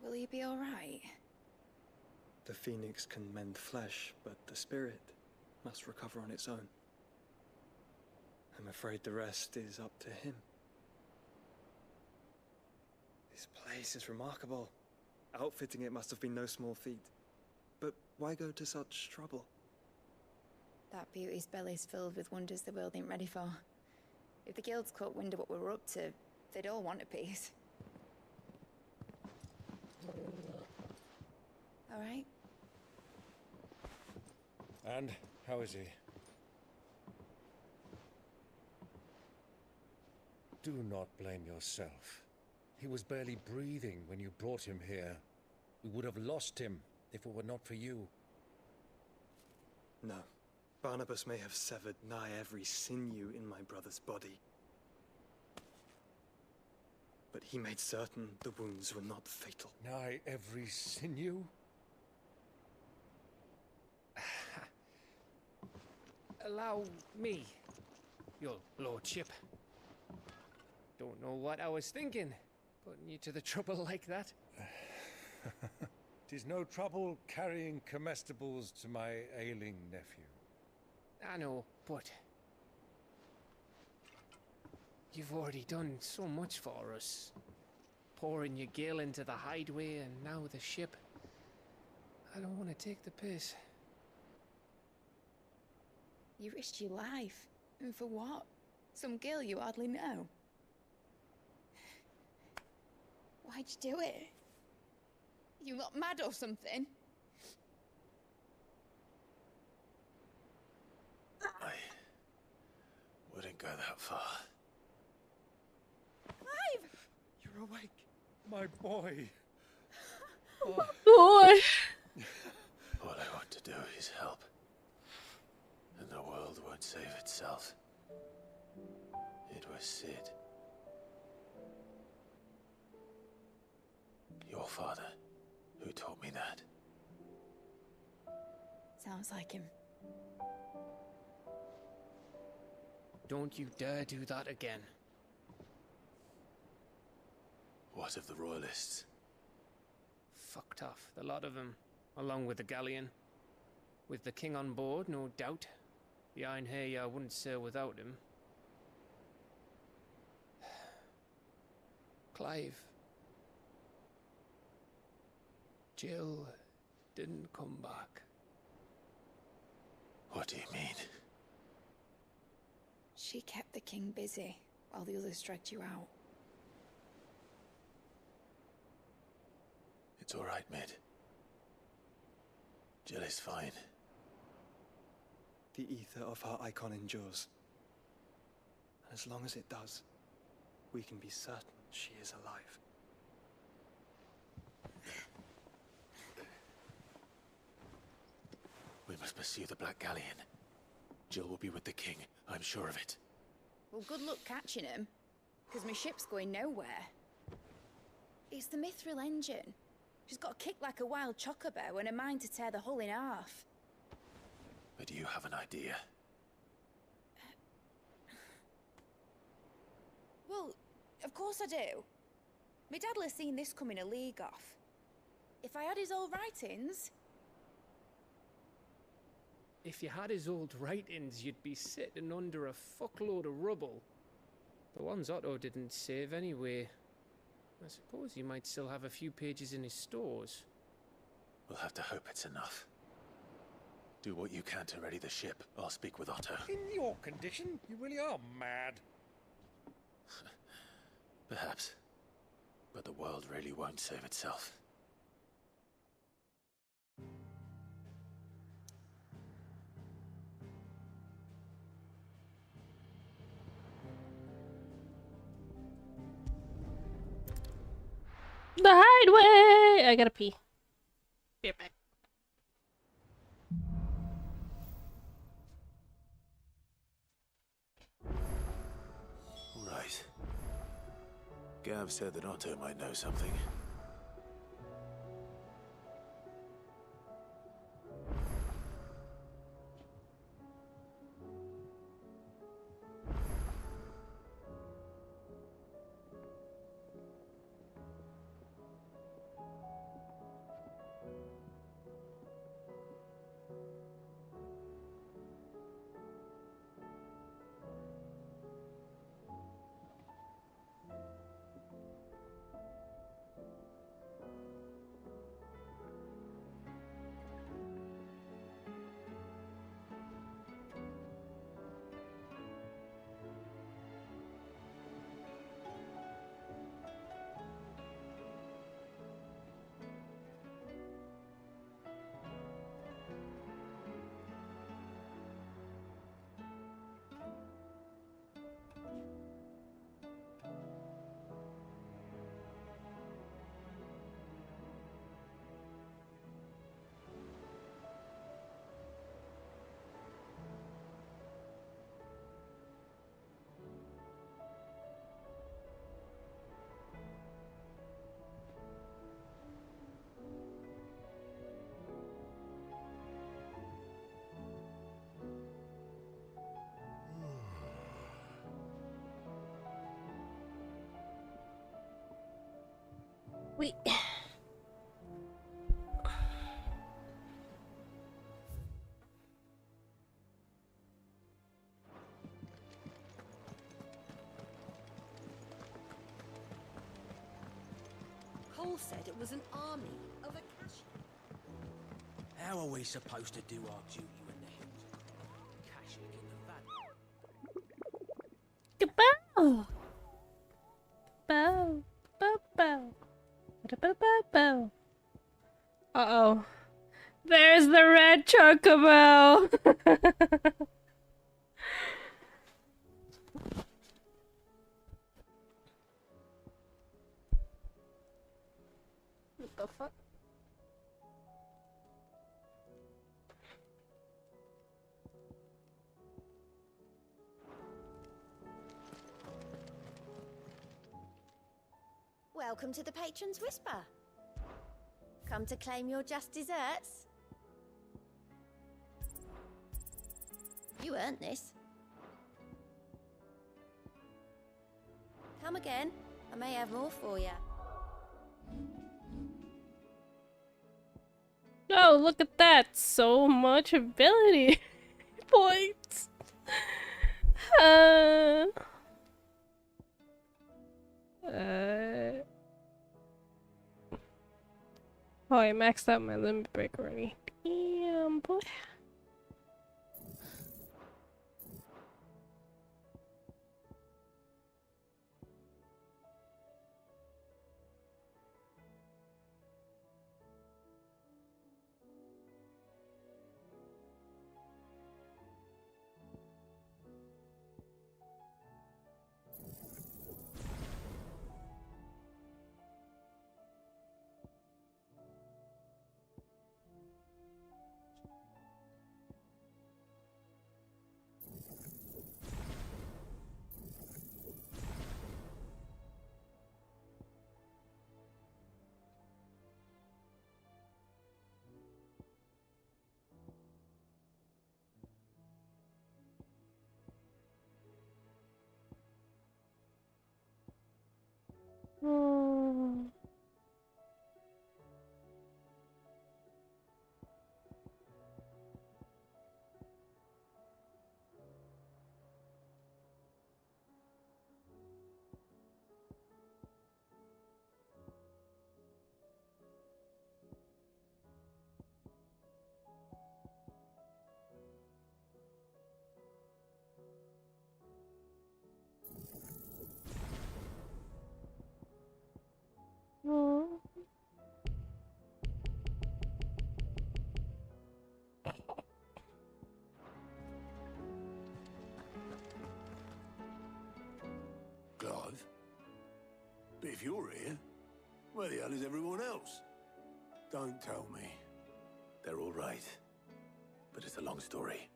Will he be alright? The phoenix can mend flesh, but the spirit must recover on its own. I'm afraid the rest is up to him. This place is remarkable. Outfitting it must have been no small feat. But why go to such trouble? That beauty's belly's filled with wonders the world ain't ready for. If the guilds caught wind of what we're up to, they'd all want a piece. All right? And how is he? Do not blame yourself. He was barely breathing when you brought him here. We would have lost him if it were not for you. No. Barnabas may have severed nigh every sinew in my brother's body. But he made certain the wounds were not fatal. Nigh every sinew? Allow me, your lordship. Don't know what I was thinking, putting you to the trouble like that. 'Tis no trouble carrying comestibles to my ailing nephew. I know, but you've already done so much for us. Pouring your gil into the hideaway and now the ship. I don't want to take the piss. You risked your life. And for what? Some girl you hardly know. Why'd you do it? You lot mad or something? I wouldn't go that far. Clive! You're awake, my boy. Boy! All I want to do is help. And the world won't save itself. It was Sid. Your father, who taught me that. Sounds like him. Don't you dare do that again. What of the Royalists? Fucked off, the lot of them, along with the galleon. With the king on board, no doubt. The Iron Hair wouldn't sail without him. Clive. Jill didn't come back. What do you mean? She kept the king busy while the others dragged you out. It's all right, Mid. Jill is fine. The ether of her icon endures. And as long as it does, we can be certain she is alive. We must pursue the Black Galleon. Jill will be with the king, I'm sure of it. Well, good luck catching him, because my ship's going nowhere. It's the Mithril engine. She's got a kick like a wild chocobo and a mind to tear the hull in half. But do you have an idea? Well, of course I do. My dad'll have seen this coming a league off. If I had his old writings... If you had his old writings, you'd be sitting under a fuckload of rubble. The ones Otto didn't save anyway. I suppose he might still have a few pages in his stores. We'll have to hope it's enough. Do what you can to ready the ship. I'll speak with Otto. In your condition, you really are mad. Perhaps. But the world really won't save itself. right way! I gotta pee. Be right back. Right. Gav said that Otto might know something. Wait. Cole said it was an army of Akashi. How are we supposed to do our duty when the hills are Akashic in the valley? Bow. Bow. Bow. Bow. Bow. Bow. Bow. Uh-oh. There's the red chocobo. What the fuck? Welcome to the Patron's Whisper. Come to claim your just desserts? You earned this. Come again. I may have more for you. Oh, look at that. So much ability points. Oh, I maxed out my limit break already. Damn, boy. Oh. Oh. Clive? If you're here, Where the hell is everyone else? Don't tell me. They're all right. But it's a long story.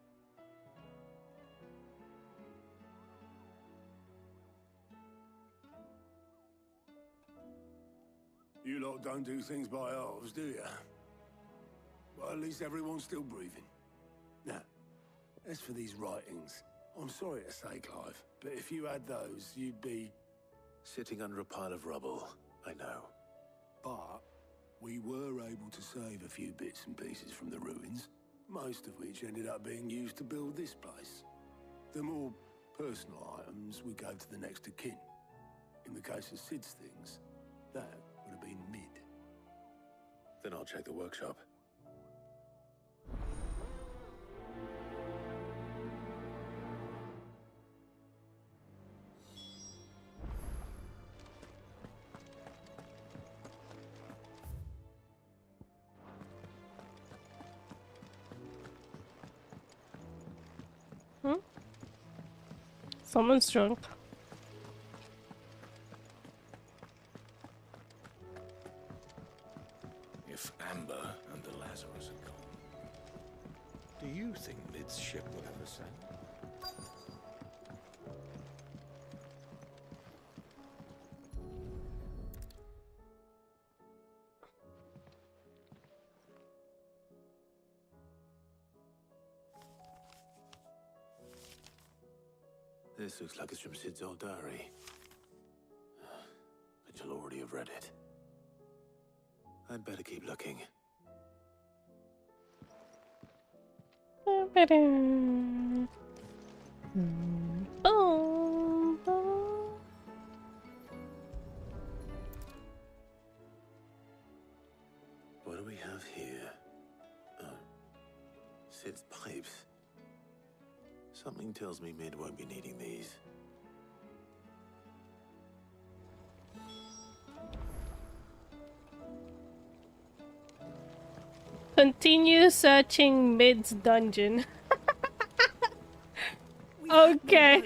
You lot don't do things by halves, do you? Well, at least everyone's still breathing. Now, as for these writings, I'm sorry to say, Clive, but if you had those, you'd be... Sitting under a pile of rubble, I know. But we were able to save a few bits and pieces from the ruins, most of which ended up being used to build this place. The more personal items we gave to the next of kin. In the case of Sid's things, that would have been mid. Then I'll check the workshop. Someone's drunk. If Amber and the Lazarus are gone, do you think Mid's ship will ever sail? This looks like it's from Sid's old diary. But you'll already have read it. I'd better keep looking. What do we have here? Oh. Sid's pipes. Something tells me Mid won't be needing these. Continue searching Mid's dungeon. Okay.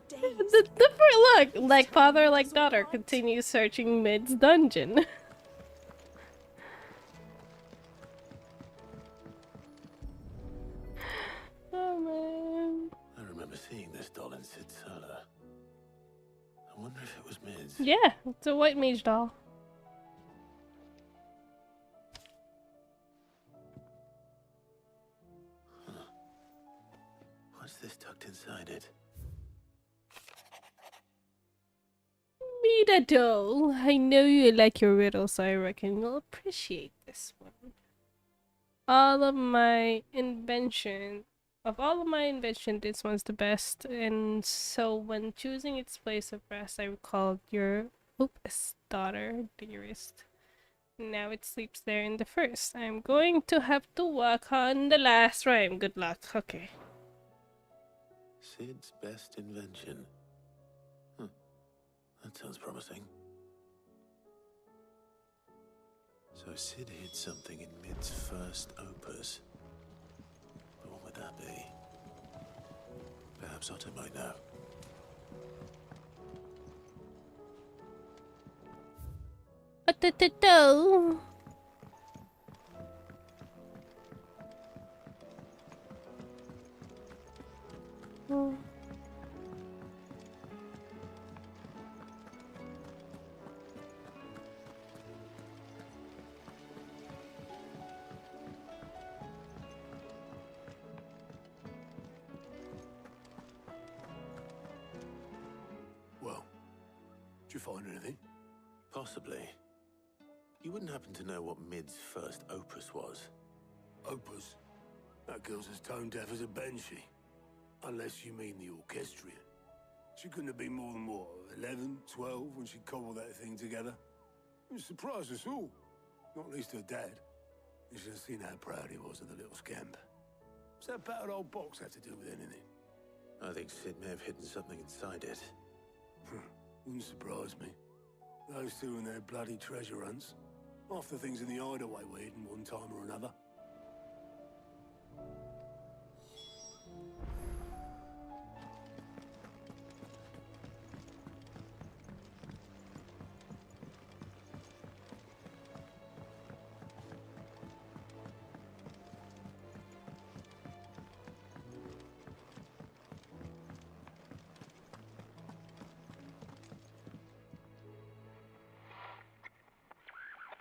The different look, like father, like daughter. Continue searching Mid's dungeon. Oh man. I remember seeing this doll in Sid's cellar. I wonder if it was Mid's. Yeah, it's a white mage doll. What's this tucked inside it? Meet a doll. I know you like your riddles, so I reckon you'll appreciate this one. Of all of my invention, this one's the best. And so when choosing its place of rest, I recalled your opus daughter, dearest. Now it sleeps there in the first. I'm going to have to work on the last rhyme. Good luck. Okay. Sid's best invention. That sounds promising. So Sid hid something in Mid's first opus. But what would that be? Perhaps Otto might know. Oh. Well, did you find anything? Possibly. You wouldn't happen to know what Mid's first opus was? Opus? That girl's as tone deaf as a banshee. Unless you mean the orchestrion. She couldn't have been more than, what, 11, 12 when she cobbled that thing together? It surprised us all. Not least her dad. You should have seen how proud he was of the little scamp. What's that battered old box have to do with anything? I think Sid may have hidden something inside it. Wouldn't surprise me. Those two and their bloody treasure hunts. Half the things in the hideaway were hidden one time or another.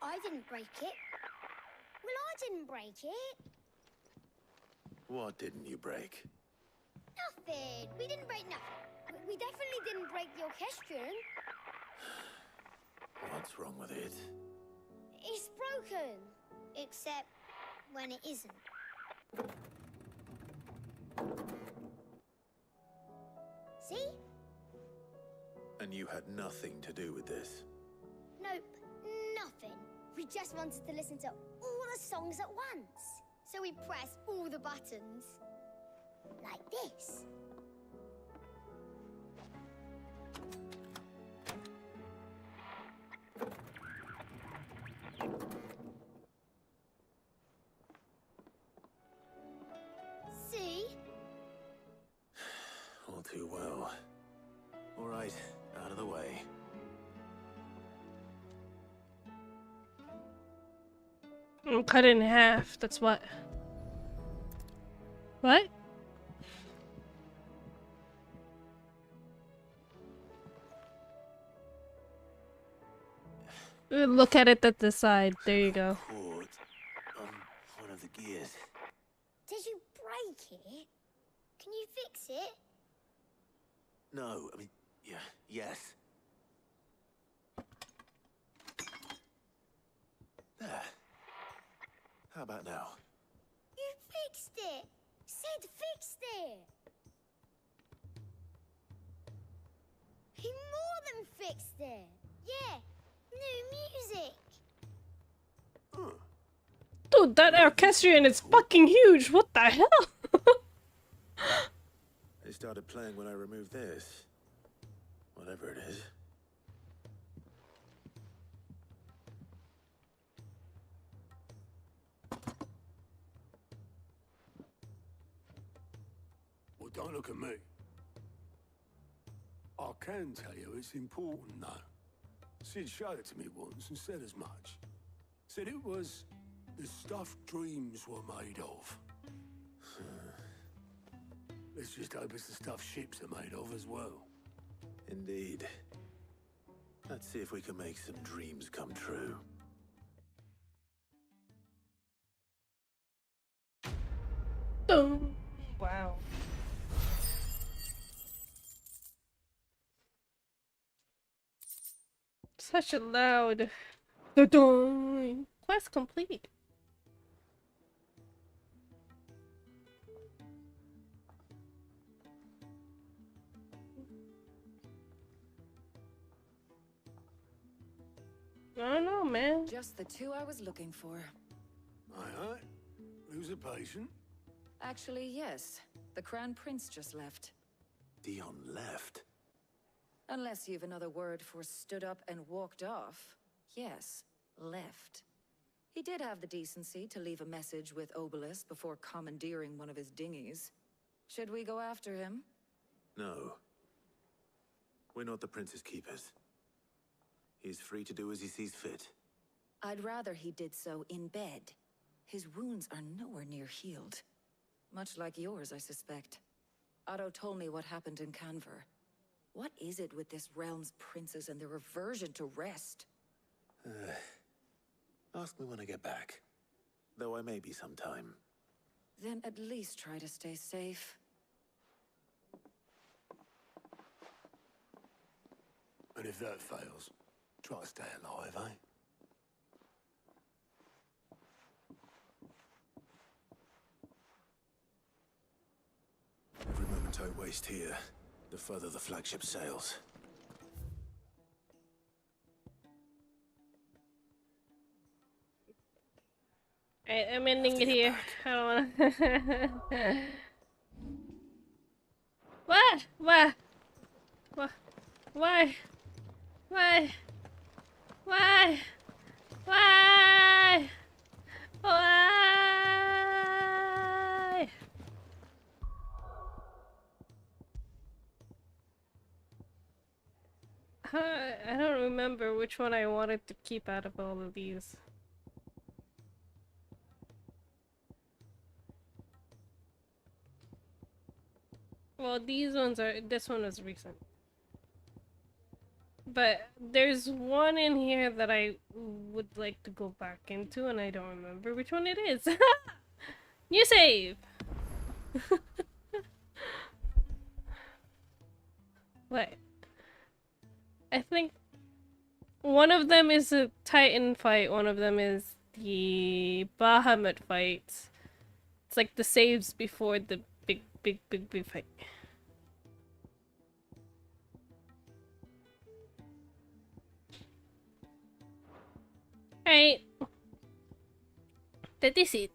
I didn't break it. Well, I didn't break it. What didn't you break? Nothing. We didn't break nothing. We definitely didn't break the orchestrion. What's wrong with it? It's broken. Except when it isn't. See? And you had nothing to do with this? Nope, nothing. We just wanted to listen to all the songs at once. So we pressed all the buttons. Like this. See? All too well. All right, out of the way. I'm cut in half, that's what. What? Look at it at the side. There you go. Cord on one of the gears. Did you break it? Can you fix it? No, I mean, yeah, yes. There. How about now? You fixed it! Sid fixed it! He more than fixed it! Yeah, new music! Dude, that orchestrion is fucking huge! What the hell? They started playing when I removed this. Whatever it is. Well, don't look at me. I can tell you it's important, though. Sid showed it to me once and said as much. Said it was the stuff dreams were made of. Let's just hope it's the stuff ships are made of as well. Indeed. Let's see if we can make some dreams come true. Boom. Wow. Such a loud dun-dun. Quest complete. I don't know, man. Just the two I was looking for. Aye. Lose a patient? Actually, yes. The Crown Prince just left. Dion left? Unless you've another word for stood up and walked off. Yes, left. He did have the decency to leave a message with Obelisk before commandeering one of his dinghies. Should we go after him? No. We're not the Prince's keepers. He's free to do as he sees fit. I'd rather he did so in bed. His wounds are nowhere near healed. Much like yours, I suspect. Otto told me what happened in Canver. What is it with this realm's princes and their aversion to rest? Ask me when I get back. Though I may be sometime. Then at least try to stay safe. And if that fails, try to stay alive, eh? Every moment I waste here, the further the flagship sails. I'm ending it here. I don't wanna. What? What? What? Why? Why? Why? Why? Why? I don't remember which one I wanted to keep out of all of these. Well, these ones are. This one was recent. But there's one in here that I would like to go back into, and I don't remember which one it is. New save! What? I think one of them is a Titan fight, one of them is the Bahamut fight. It's like the saves before the big fight. Alright. That is it.